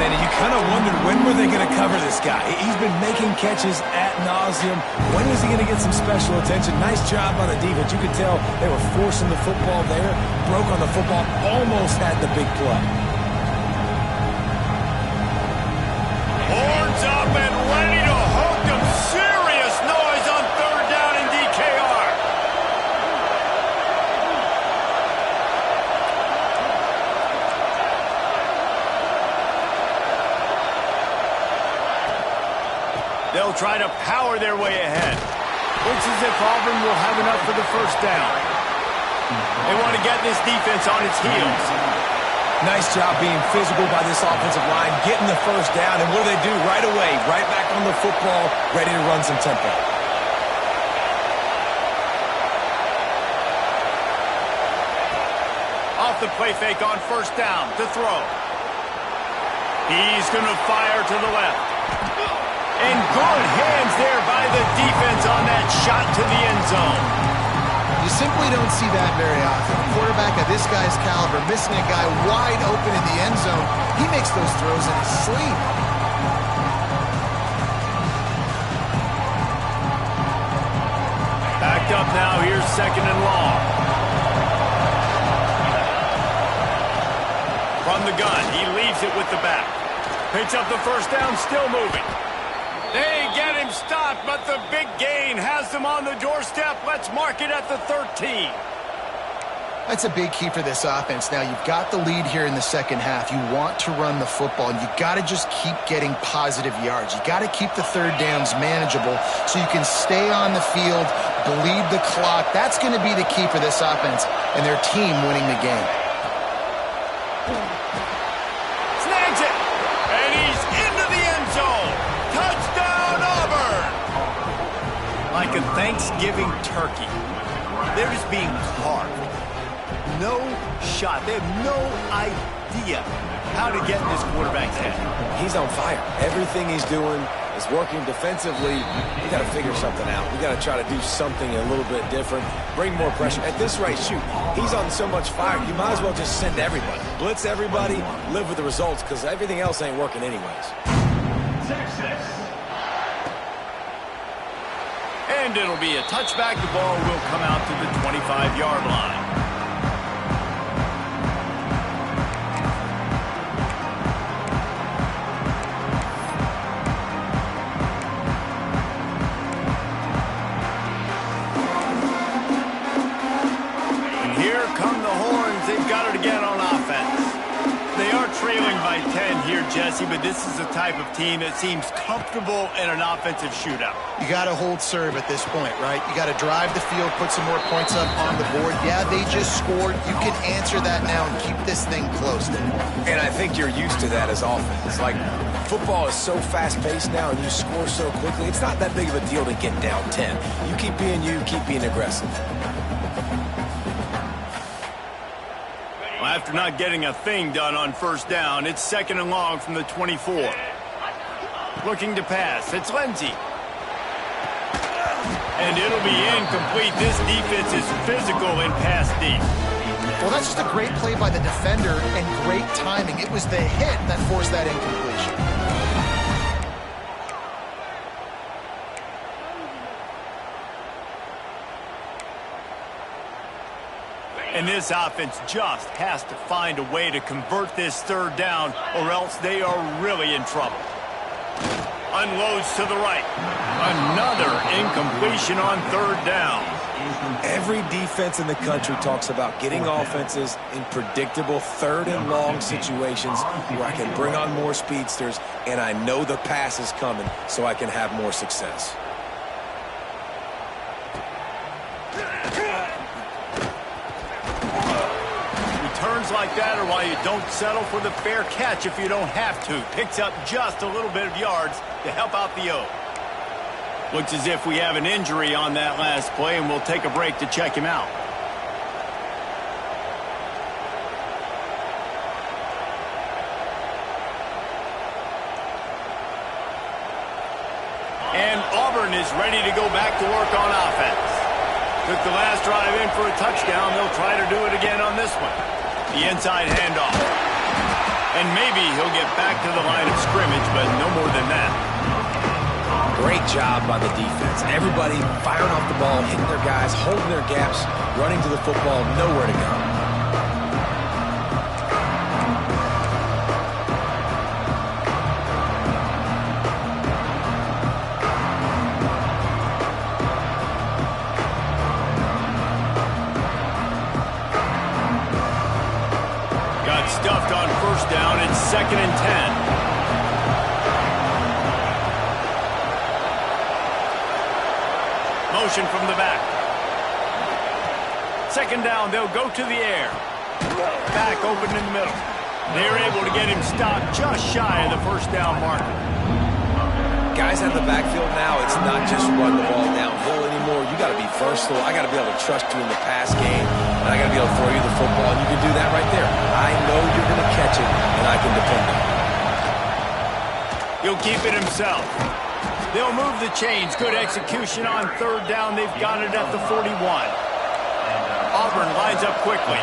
Man, you kind of wondered when were they going to cover this guy. He's been making catches ad nauseum. When is he going to get some special attention? Nice job on the defense. You could tell they were forcing the football there. Broke on the football. Almost had the big play. Horns up and ready to hook them. Serious noise on 3rd down in DKR. They'll try to power their way ahead. Looks as if Auburn will have enough for the first down. They want to get this defense on its heels. Nice job being physical by this offensive line, getting the first down, and what do they do right away? Right back on the football, ready to run some tempo. Off the play fake on first down to throw. He's going to fire to the left. And good hands there by the defense on that shot to the end zone. You simply don't see that very often. A quarterback of this guy's caliber missing a guy wide open in the end zone. He makes those throws in his sleep. Backed up now. Here's 2nd and long. From the gun, he leaves it with the back. Picks up the first down, still moving. They get him stopped, but the big gain has them on the doorstep. Let's mark it at the 13. That's a big key for this offense. Now, you've got the lead here in the second half. You want to run the football, and you've got to just keep getting positive yards. You've got to keep the third downs manageable so you can stay on the field, bleed the clock. That's going to be the key for this offense and their team winning the game. Snags it, and he's into the end zone. Touchdown, Auburn! Like a Thanksgiving turkey, they're just being carved. No shot. They have no idea how to get in this quarterback's head. He's on fire. Everything he's doing is working defensively. We got to figure something out. We got to try to do something a little bit different. Bring more pressure. At this rate, shoot, he's on so much fire, you might as well just send everybody. Blitz everybody, live with the results, because everything else ain't working anyways. And it'll be a touchback. The ball will come out to the 25-yard line. Jesse, but this is the type of team that seems comfortable in an offensive shootout. You got to hold serve at this point, right? You got to drive the field, put some more points up on the board. Yeah, they just scored. You can answer that now and keep this thing close. And I think you're used to that as offense. Like, football is so fast-paced now and you score so quickly, it's not that big of a deal to get down 10. You keep being aggressive. Well, after not getting a thing done on first down, it's 2nd and long from the 24. Looking to pass. It's Lindsey. And it'll be incomplete. This defense is physical in pass deep. Well, that's just a great play by the defender and great timing. It was the hit that forced that incompletion. And this offense just has to find a way to convert this 3rd down, or else they are really in trouble. Unloads to the right. Another incompletion on 3rd down. Every defense in the country talks about getting offenses in predictable 3rd and long situations where I can bring on more speedsters and I know the pass is coming so I can have more success. Returns like that are why you don't settle for the fair catch if you don't have to. Picks up just a little bit of yards to help out the O. Looks as if we have an injury on that last play, and we'll take a break to check him out. And Auburn is ready to go back to work on offense. Took the last drive in for a touchdown. They'll try to do it again on this one. The inside handoff. And maybe he'll get back to the line of scrimmage, but no more than that. Great job by the defense. Everybody firing off the ball, hitting their guys, holding their gaps, running to the football, nowhere to go. Got stuffed on first down. It's 2nd and 10. Motion from the back. 2nd down, they'll go to the air. Back open in the middle. They're able to get him stopped just shy of the first down marker. Guys out of the backfield now, it's not just run the ball downhill anymore. You got to be versatile. I got to be able to trust you in the pass game, and I got to be able to throw you the football, and you can do that right there. I know you're going to catch it, and I can depend on it. He'll keep it himself. They'll move the chains. Good execution on 3rd down. They've got it at the 41. Auburn lines up quickly.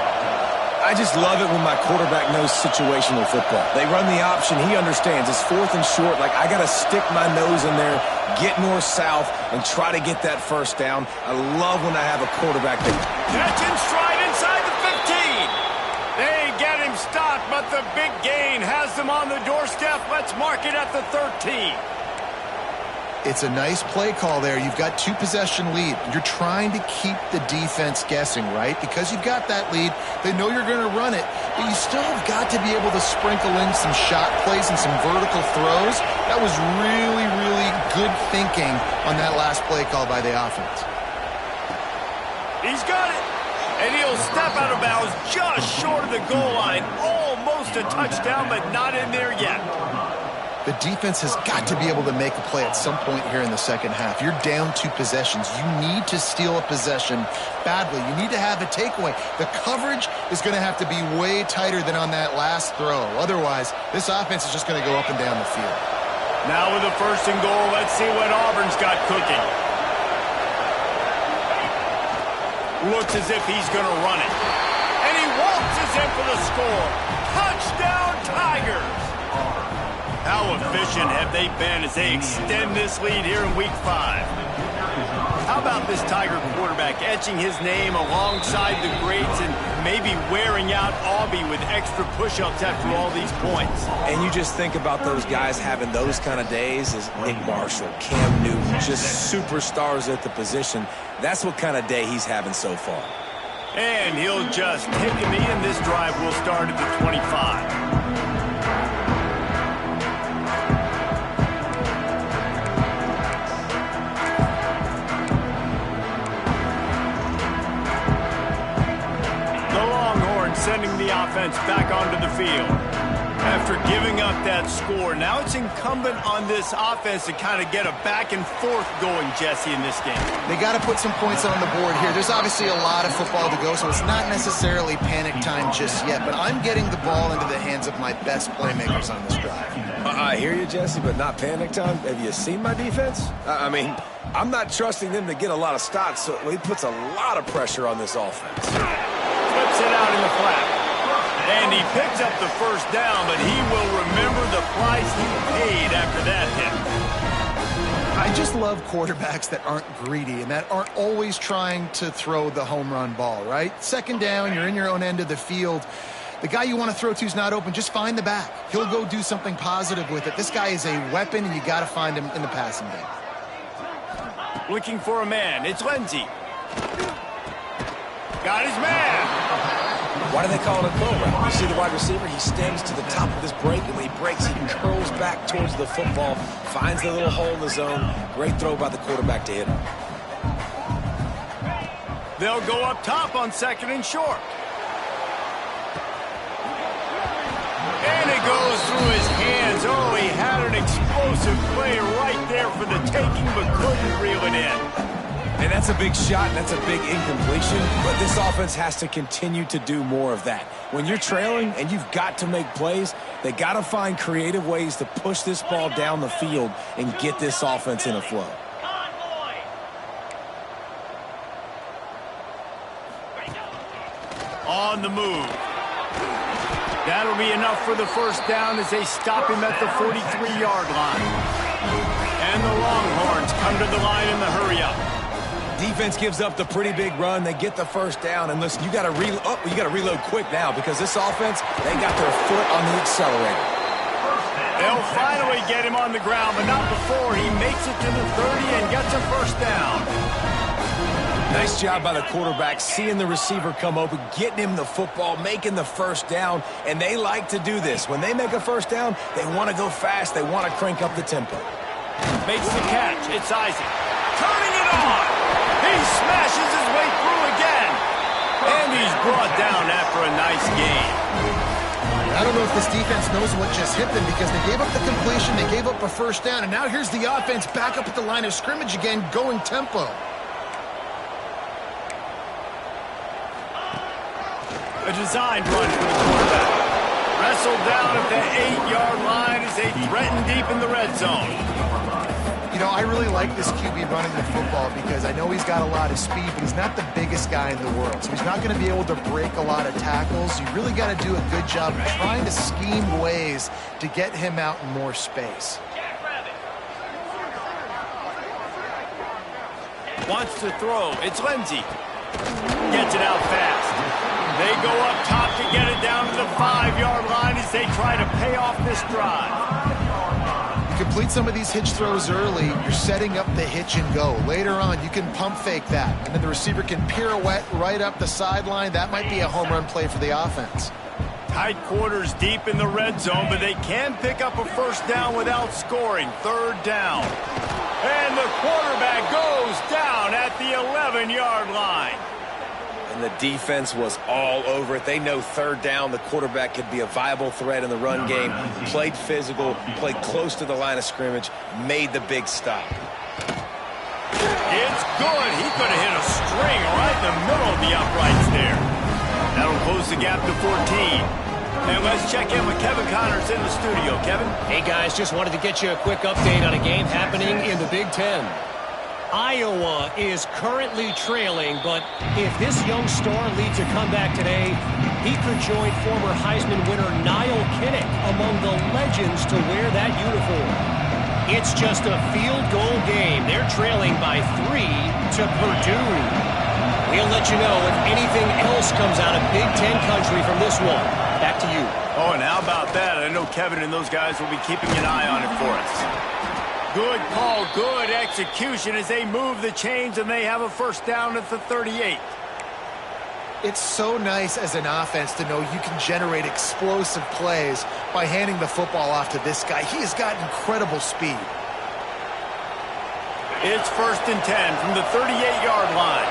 I just love it when my quarterback knows situational football. They run the option. He understands. It's 4th and short. Like, I got to stick my nose in there, get north-south, and try to get that first down. I love when I have a quarterback that... Catch and stride inside the 15. They get him stopped, but the big gain has them on the doorstep. Let's mark it at the 13. It's a nice play call there. You've got 2-possession lead. You're trying to keep the defense guessing, right? Because you've got that lead, they know you're going to run it, but you still have got to be able to sprinkle in some shot plays and some vertical throws. That was really, really good thinking on that last play call by the offense. He's got it. And he'll step out of bounds just short of the goal line. Almost a touchdown, but not in there yet. The defense has got to be able to make a play at some point here in the second half. You're down 2 possessions. You need to steal a possession badly. You need to have a takeaway. The coverage is going to have to be way tighter than on that last throw. Otherwise, this offense is just going to go up and down the field. Now with a 1st and goal, let's see what Auburn's got cooking. Looks as if he's going to run it. And he waltzes in for the score. Touchdown, Tigers! How efficient have they been as they extend this lead here in Week 5? How about this Tiger quarterback etching his name alongside the greats and maybe wearing out Aubie with extra push-ups after all these points? And you just think about those guys having those kind of days as Nick Marshall, Cam Newton, just superstars at the position. That's what kind of day he's having so far. And he'll just kick him in. This drive will start at the 25. offense back onto the field. After giving up that score, now it's incumbent on this offense to kind of get a back and forth going, Jesse, in this game. They got to put some points on the board here. There's obviously a lot of football to go, so it's not necessarily panic time just yet, but I'm getting the ball into the hands of my best playmakers on this drive. I hear you, Jesse, but not panic time. Have you seen my defense? I mean, I'm not trusting them to get a lot of stops, so he puts a lot of pressure on this offense. Flips it out in the flat. And he picks up the first down, but he will remember the price he paid after that hit. I just love quarterbacks that aren't greedy and that aren't always trying to throw the home run ball, right? Second down, you're in your own end of the field. The guy you want to throw to is not open. Just find the back. He'll go do something positive with it. This guy is a weapon, and you got to find him in the passing game. Looking for a man. It's Lindsey. Got his man. Why do they call it a curl route? You see the wide receiver? He stems to the top of his break, and when he breaks, he curls back towards the football, finds the little hole in the zone. Great throw by the quarterback to hit him. They'll go up top on second and short. And it goes through his hands. Oh, he had an explosive play right there for the taking, but couldn't reel it in. And that's a big shot, and that's a big incompletion, but this offense has to continue to do more of that. When you're trailing and you've got to make plays, they got to find creative ways to push this ball down the field and get this offense in a flow. On the move. That'll be enough for the first down as they stop him at the 43-yard line. And the Longhorns come to the line in the hurry-up. Defense gives up the pretty big run. They get the first down. And listen, you got to reload quick now because this offense, they got their foot on the accelerator. They'll finally get him on the ground, but not before he makes it to the 30 and gets a first down. Nice job by the quarterback, seeing the receiver come open, getting him the football, making the first down. And they like to do this. When they make a first down, they want to go fast. They want to crank up the tempo. Makes the catch. It's Isaac. Turning it on. He smashes his way through again. And he's brought down after a nice game. I don't know if this defense knows what just hit them because they gave up the completion, they gave up a first down, and now here's the offense back up at the line of scrimmage again, going tempo. A designed run for the quarterback. Wrestled down at the 8-yard line as they threaten deep in the red zone. You know, I really like this QB running the football because I know he's got a lot of speed, but he's not the biggest guy in the world. So he's not going to be able to break a lot of tackles. You really got to do a good job of trying to scheme ways to get him out in more space. Wants to throw. It's Lindsey. Gets it out fast. They go up top to get it down to the 5-yard line as they try to pay off this drive. Complete some of these hitch throws early, you're setting up the hitch and go. Later on, you can pump fake that, and then the receiver can pirouette right up the sideline. That might be a home run play for the offense. Tight quarters deep in the red zone, but they can pick up a first down without scoring. Third down. And the quarterback goes down at the 11-yard line. And the defense was all over it. They know third down, the quarterback could be a viable threat in the run game. Played physical, played close to the line of scrimmage, made the big stop. It's good. He could have hit a string right in the middle of the uprights there. That'll close the gap to 14. And let's check in with Kevin Connors in the studio. Kevin? Hey, guys, just wanted to get you a quick update on a game happening in the Big Ten. Iowa is currently trailing, but if this young star leads a comeback today, he could join former Heisman winner Niall Kinnick among the legends to wear that uniform. It's just a field goal game. They're trailing by 3 to Purdue. We'll let you know if anything else comes out of Big Ten country from this one. Back to you. Oh, and how about that? I know Kevin and those guys will be keeping an eye on it for us. Good call, good execution as they move the chains and they have a first down at the 38. It's so nice as an offense to know you can generate explosive plays by handing the football off to this guy. He has got incredible speed. It's 1st and 10 from the 38-yard line.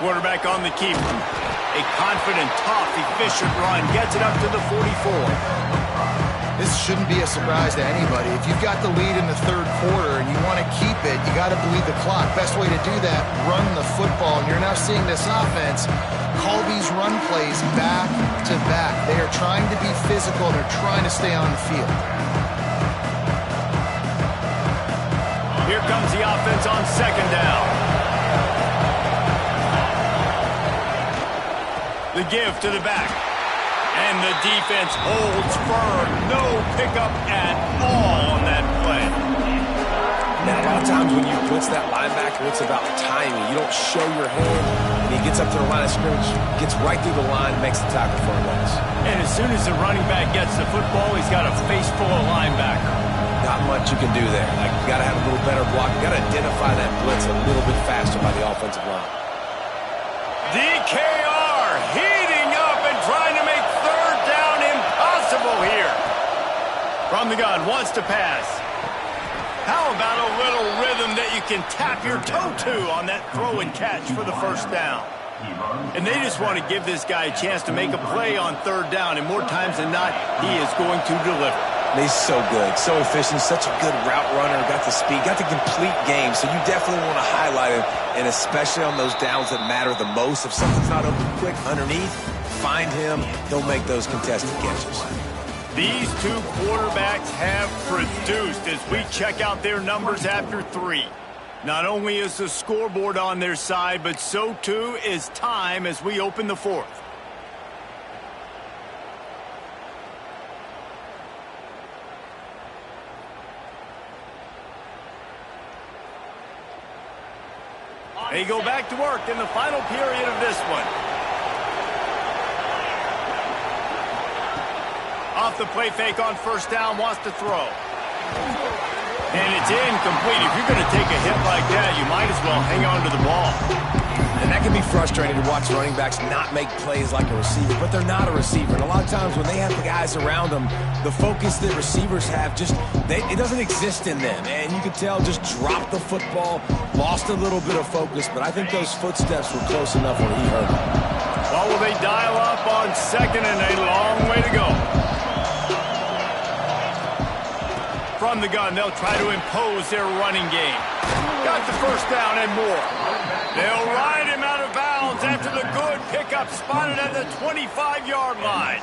Quarterback on the keeper. A confident, tough, efficient run gets it up to the 44. This shouldn't be a surprise to anybody. If you've got the lead in the third quarter and you want to keep it, you got to bleed the clock. Best way to do that, run the football. And you're now seeing this offense call these run plays back to back. They are trying to be physical. They're trying to stay on the field. Here comes the offense on second down. The give to the back. And the defense holds firm. No pickup at all on that play. Now, a lot of times when you blitz that linebacker, it's about timing. You don't show your hand, and he gets up to the line of scrimmage, gets right through the line, makes the tackle for a loss. And as soon as the running back gets the football, he's got a face full of linebacker. Not much you can do there. Like, you got to have a little better block. You got to identify that blitz a little bit faster by the offensive line. DKR heating up and trying to make third down impossible here. From the gun, wants to pass. How about a little rhythm that you can tap your toe to on that throw and catch for the first down? And they just want to give this guy a chance to make a play on third down, and more times than not, he is going to deliver. He's so good, so efficient, such a good route runner, got the speed, got the complete game, so you definitely want to highlight him, and especially on those downs that matter the most. If something's not open quick underneath, find him, he'll make those contested catches. These two quarterbacks have produced as we check out their numbers after 3. Not only is the scoreboard on their side, but so too is time as we open the 4th. They go back to work in the final period of this one. Off the play fake on first down, wants to throw. And it's incomplete. If you're going to take a hit like that, you might as well hang on to the ball. And that can be frustrating to watch running backs not make plays like a receiver, but they're not a receiver. And a lot of times when they have the guys around them, the focus that receivers have it doesn't exist in them. And you can tell just dropped the football, lost a little bit of focus, but I think those footsteps were close enough when he heard them. Well, will they dial up on second and a long way to go? From the gun, they'll try to impose their running game. Got the first down and more. They'll ride him out of bounds after the good pickup spotted at the 25-yard line.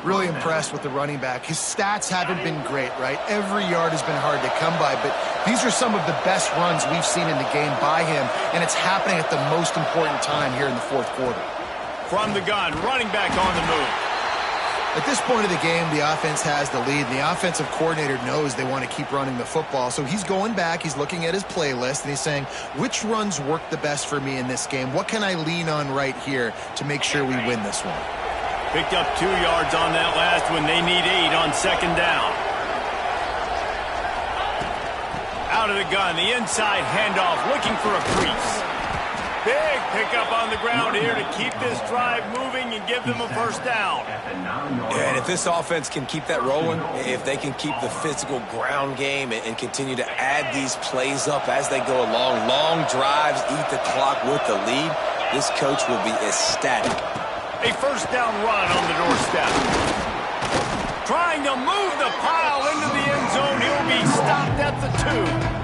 Really impressed with the running back. His stats haven't been great, right? Every yard has been hard to come by, but these are some of the best runs we've seen in the game by him, and it's happening at the most important time here in the 4th quarter. From the gun, running back on the move. At this point of the game, the offense has the lead, and the offensive coordinator knows they want to keep running the football. So he's going back, he's looking at his playlist, and he's saying, which runs work the best for me in this game? What can I lean on right here to make sure we win this one? Picked up 2 yards on that last one. They need 8 on second down. Out of the gun, the inside handoff, looking for a crease. Big pickup on the ground here to keep this drive moving and give them a first down. Yeah, and if this offense can keep that rolling, if they can keep the physical ground game and continue to add these plays up as they go along, long drives, eat the clock with the lead, this coach will be ecstatic. A first down run on the doorstep. Trying to move the pile into the end zone. He'll be stopped at the 2.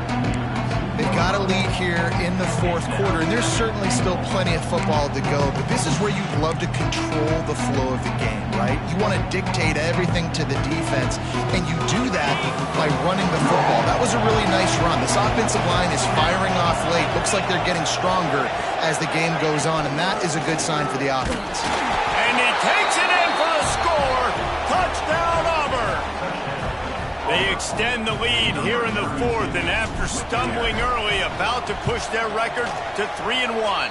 They've got a lead here in the 4th quarter, and there's certainly still plenty of football to go, but this is where you'd love to control the flow of the game, right? You want to dictate everything to the defense, and you do that by running the football. That was a really nice run. This offensive line is firing off late. Looks like they're getting stronger as the game goes on, and that is a good sign for the offense. And he takes it in for the score. Touchdown, Auburn. They extend the lead here in the 4th, and after stumbling early, about to push their record to 3-1.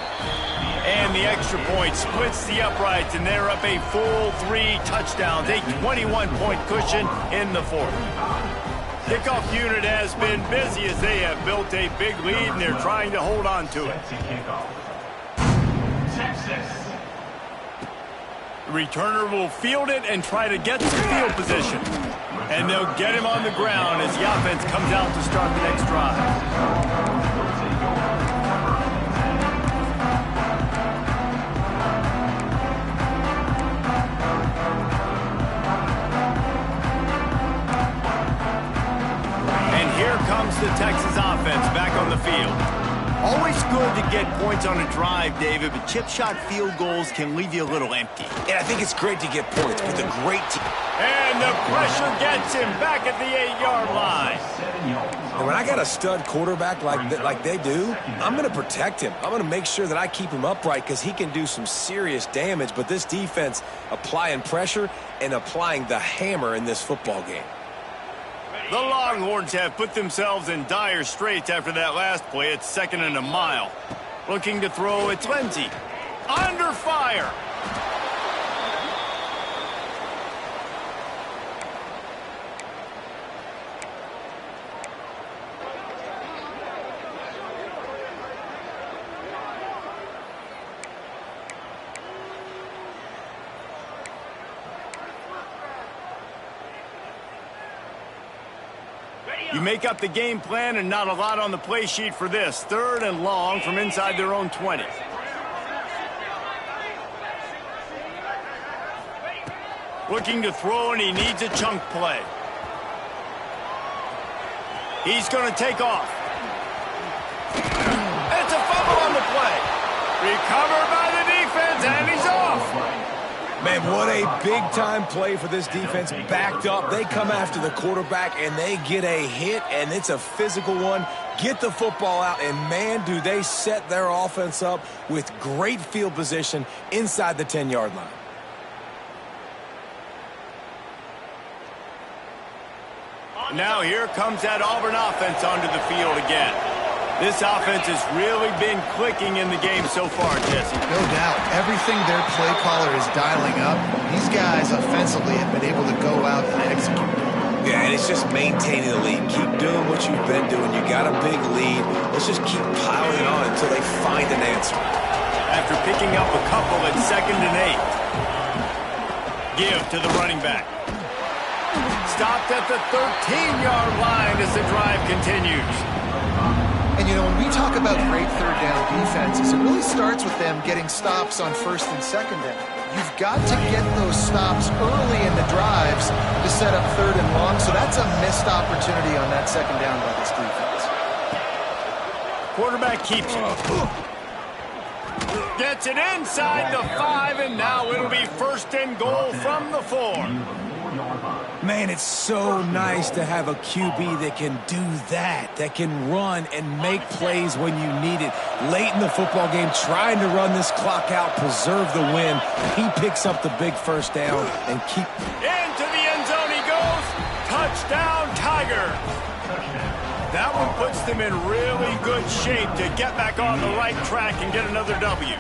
And the extra point splits the uprights, and they're up a full 3 touchdowns, a 21-point cushion in the 4th. Kickoff unit has been busy as they have built a big lead, and they're trying to hold on to it. The returner will field it and try to get some field position. And they'll get him on the ground as the offense comes out to start the next drive. the Texas offense back on the field. Always good to get points on a drive, David, but chip shot field goals can leave you a little empty. And I think it's great to get points with a great team. And the pressure gets him back at the 8-yard line. And when I got a stud quarterback like they do, I'm going to protect him. I'm going to make sure that I keep him upright because he can do some serious damage. But this defense applying pressure and applying the hammer in this football game. The Longhorns have put themselves in dire straits after that last play. It's 2nd and a mile. Looking to throw, it's Lindsey. Under fire. You make up the game plan and not a lot on the play sheet for this. 3rd and long from inside their own 20. Looking to throw, and he needs a chunk play. He's going to take off. It's a fumble on the play. Recovered by the defense, and he's off. Man, what a big-time play for this defense. Backed up, they come after the quarterback, and they get a hit, and it's a physical one. Get the football out, and man, do they set their offense up with great field position inside the 10-yard line. Now here comes that Auburn offense onto the field again. This offense has really been clicking in the game so far, Jesse. No doubt. Everything their play caller is dialing up, these guys offensively have been able to go out and execute. Yeah, and it's just maintaining the lead. Keep doing what you've been doing. You got a big lead. Let's just keep piling it on until they find an answer. After picking up a couple at 2nd and 8. Give to the running back. Stopped at the 13-yard line as the drive continues. And, you know, when we talk about great third down defenses, it really starts with them getting stops on 1st and 2nd down. You've got to get those stops early in the drives to set up 3rd and long, so that's a missed opportunity on that 2nd down by this defense. Quarterback keeps it. Gets it inside the 5, and now it'll be 1st and goal from the 4. Man, it's so nice to have a QB that can do that can run and make plays when you need it. Late in the football game, trying to run this clock out, preserve the win. He picks up the big 1st down and keep... Into the end zone he goes. Touchdown, Tiger. That one puts them in really good shape to get back on the right track and get another W.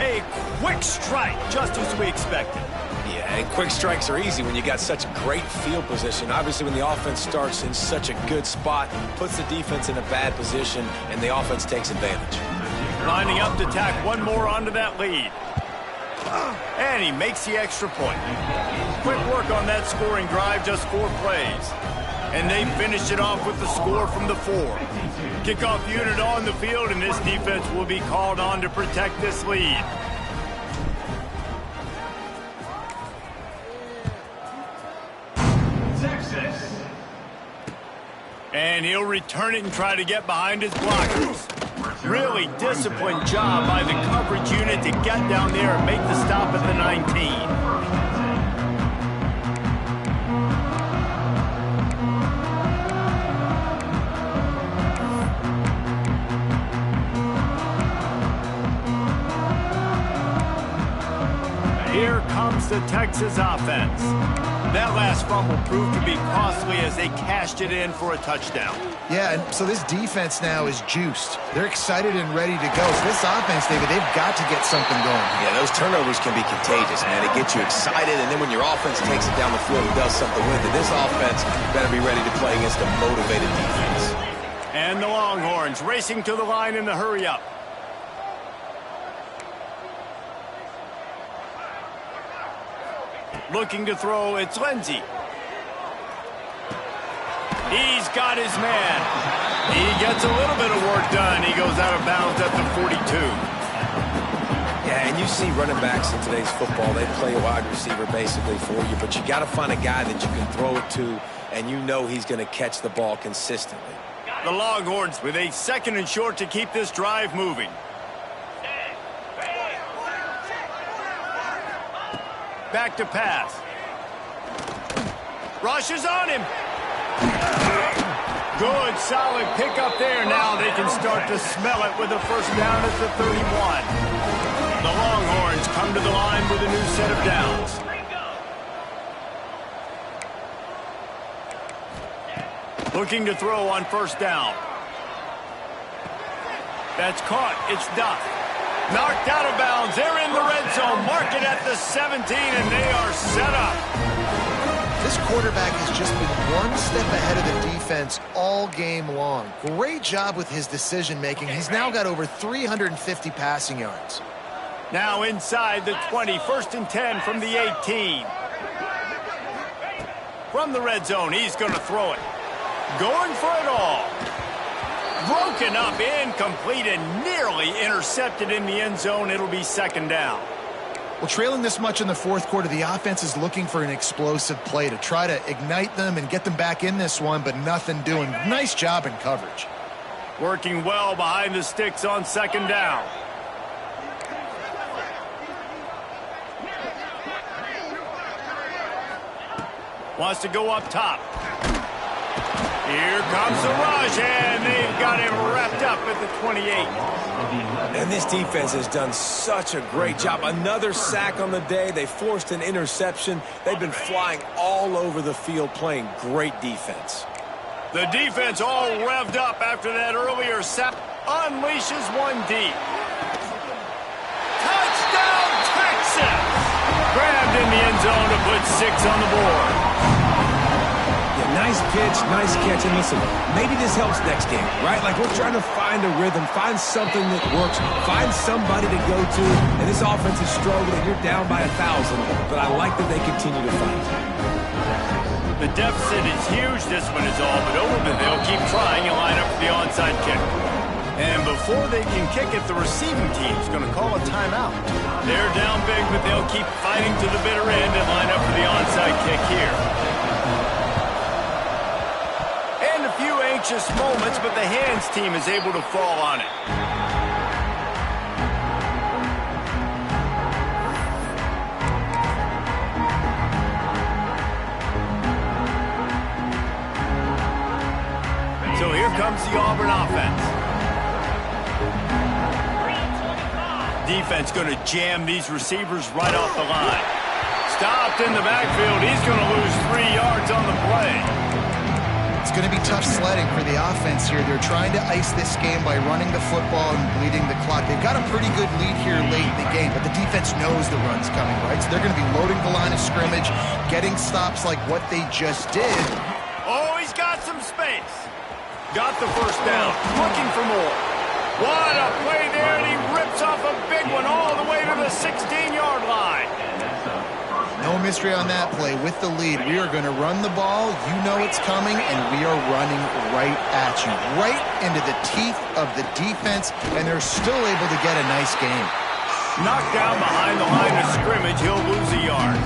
A quick strike, just as we expected. Yeah, and quick strikes are easy when you got such great field position. Obviously, when the offense starts in such a good spot, puts the defense in a bad position, and the offense takes advantage. Lining up to tack one more onto that lead. And he makes the extra point. Quick work on that scoring drive, just 4 plays. And they finish it off with the score from the 4. Kickoff unit on the field, and this defense will be called on to protect this lead. And he'll return it and try to get behind his blockers. Really disciplined job by the coverage unit to get down there and make the stop at the 19. Here comes the Texas offense. That last fumble proved to be costly as they cashed it in for a touchdown. Yeah, and so this defense now is juiced. They're excited and ready to go. So this offense, David, they've got to get something going. Yeah, those turnovers can be contagious, man. It gets you excited, and then when your offense takes it down the field and does something with it, this offense better be ready to play against a motivated defense. And the Longhorns racing to the line in the hurry-up. Looking to throw, it's Lindsey. He's got his man. He gets a little bit of work done. He goes out of bounds at the 42. Yeah, and you see running backs in today's football, they play a wide receiver basically for you, but you got to find a guy that you can throw it to and you know he's going to catch the ball consistently. The Longhorns with a 2nd and short to keep this drive moving. Back to pass. Rush is on him. Good, solid pickup there. Now they can start to smell it with a first down at the 31. The Longhorns come to the line with a new set of downs. Looking to throw on first down. That's caught. It's Duff. Knocked out of bounds. They're in the red zone. Mark it at the 17, and they are set up. This quarterback has just been one step ahead of the defense all game long. Great job with his decision-making. He's now got over 350 passing yards. Now inside the 20. 1st and 10 from the 18. From the red zone, he's going to throw it. Going for it all. Broken up, incomplete, and nearly intercepted in the end zone. It'll be 2nd down. Well, trailing this much in the 4th quarter, the offense is looking for an explosive play to try to ignite them and get them back in this one, but nothing doing. Nice job in coverage. Working well behind the sticks on 2nd down. Wants to go up top. Here comes the rush, and they've got him wrapped up at the 28. And this defense has done such a great job. Another sack on the day. They forced an interception. They've been flying all over the field playing great defense. The defense all revved up after that earlier sack. Unleashes one deep. Touchdown, Texas! Grabbed in the end zone to put 6 on the board. Nice pitch, nice catch, and listen, maybe this helps next game, right? Like we're trying to find a rhythm, find something that works, find somebody to go to, and this offense is struggling. You're down by 1,000, but I like that they continue to fight. The deficit is huge, this one is all but over, but they'll keep trying and line up for the onside kick. And before they can kick it, the receiving team's going to call a timeout. They're down big, but they'll keep fighting to the bitter end and line up for the onside kick here. Anxious moments, but the hands team is able to fall on it. So here comes the Auburn offense. Defense going to jam these receivers right off the line. Stopped in the backfield. He's going to lose 3 yards on the play. It's going to be tough sledding for the offense here. They're trying to ice this game by running the football and bleeding the clock. They've got a pretty good lead here late in the game, but the defense knows the run's coming, right? So they're going to be loading the line of scrimmage, getting stops like what they just did. Oh, he's got some space. Got the first down. Looking for more. What a play there, and he rips off a big one all the way to the 16-yard line. No mystery on that play. With the lead, we are going to run the ball. You know it's coming, and we are running right at you, right into the teeth of the defense, and they're still able to get a nice game. Knocked down behind the line of scrimmage, he'll lose a yard.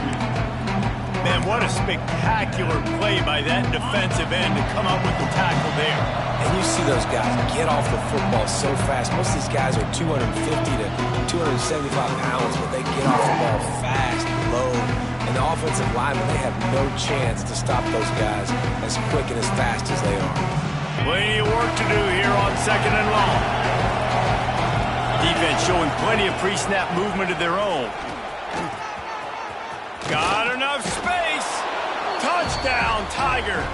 Man, what a spectacular play by that defensive end to come up with the tackle there. And you see those guys get off the football so fast. Most of these guys are 250 to 275 pounds, but they get off the ball fast, low. And the offensive linemen, they have no chance to stop those guys as quick and as fast as they are. Plenty of work to do here on 2nd and long. Defense showing plenty of pre-snap movement of their own. Got enough space. Touchdown, Tigers.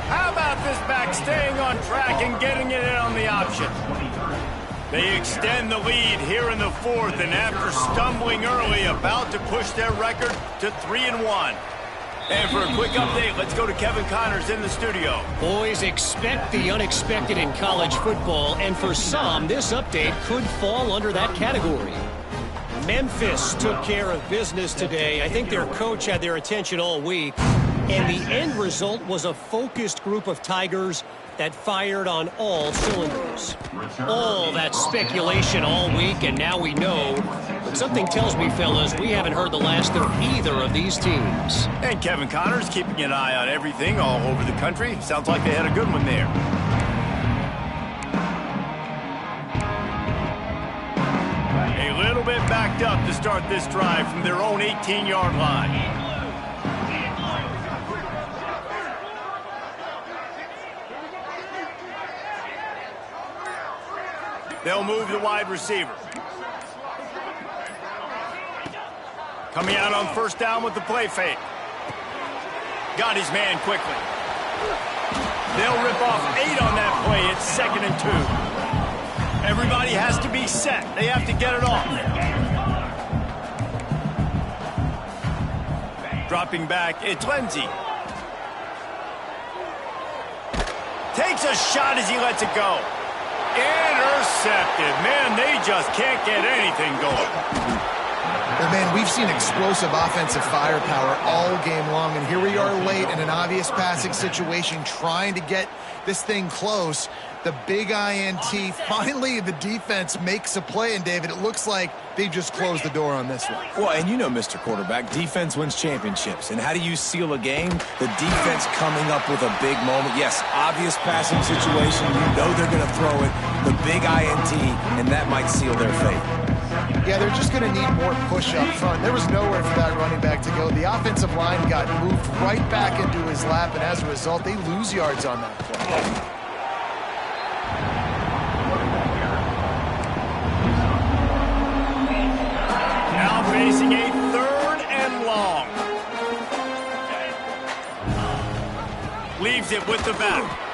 How about this back staying on track and getting it in on the option? They extend the lead here in the 4th, and after stumbling early, about to push their record to 3-1. And for a quick update, let's go to Kevin Connors in the studio. Boys, expect the unexpected in college football, and for some, this update could fall under that category. Memphis took care of business today. I think their coach had their attention all week, and the end result was a focused group of Tigers that fired on all cylinders. All that speculation all week, and now we know the Something tells me, fellas, we haven't heard the last of either of these teams. And Kevin Connor's keeping an eye on everything all over the country. Sounds like they had a good one there. A little bit backed up to start this drive from their own 18-yard line. They'll move the wide receiver. Coming out on first down with the play fake. Got his man quickly. They'll rip off 8 on that play. It's 2nd and 2. Everybody has to be set. They have to get it off. Dropping back, it's Lindsey. Takes a shot as he lets it go. Intercepted. Man, they just can't get anything going. Well, man, we've seen explosive offensive firepower all game long, and here we are late in an obvious passing situation trying to get this thing close. The big INT. Finally, the defense makes a play, and David, it looks like they just closed the door on this one. Well, and you know, Mr. Quarterback, defense wins championships. And how do you seal a game? The defense coming up with a big moment. Yes, obvious passing situation. You know they're going to throw it. The big INT, and that might seal their fate. Yeah, they're just going to need more push up front. There was nowhere for that running back to go. The offensive line got moved right back into his lap, and as a result, they lose yards on that play. Now facing a 3rd and long. Leaves it with the back.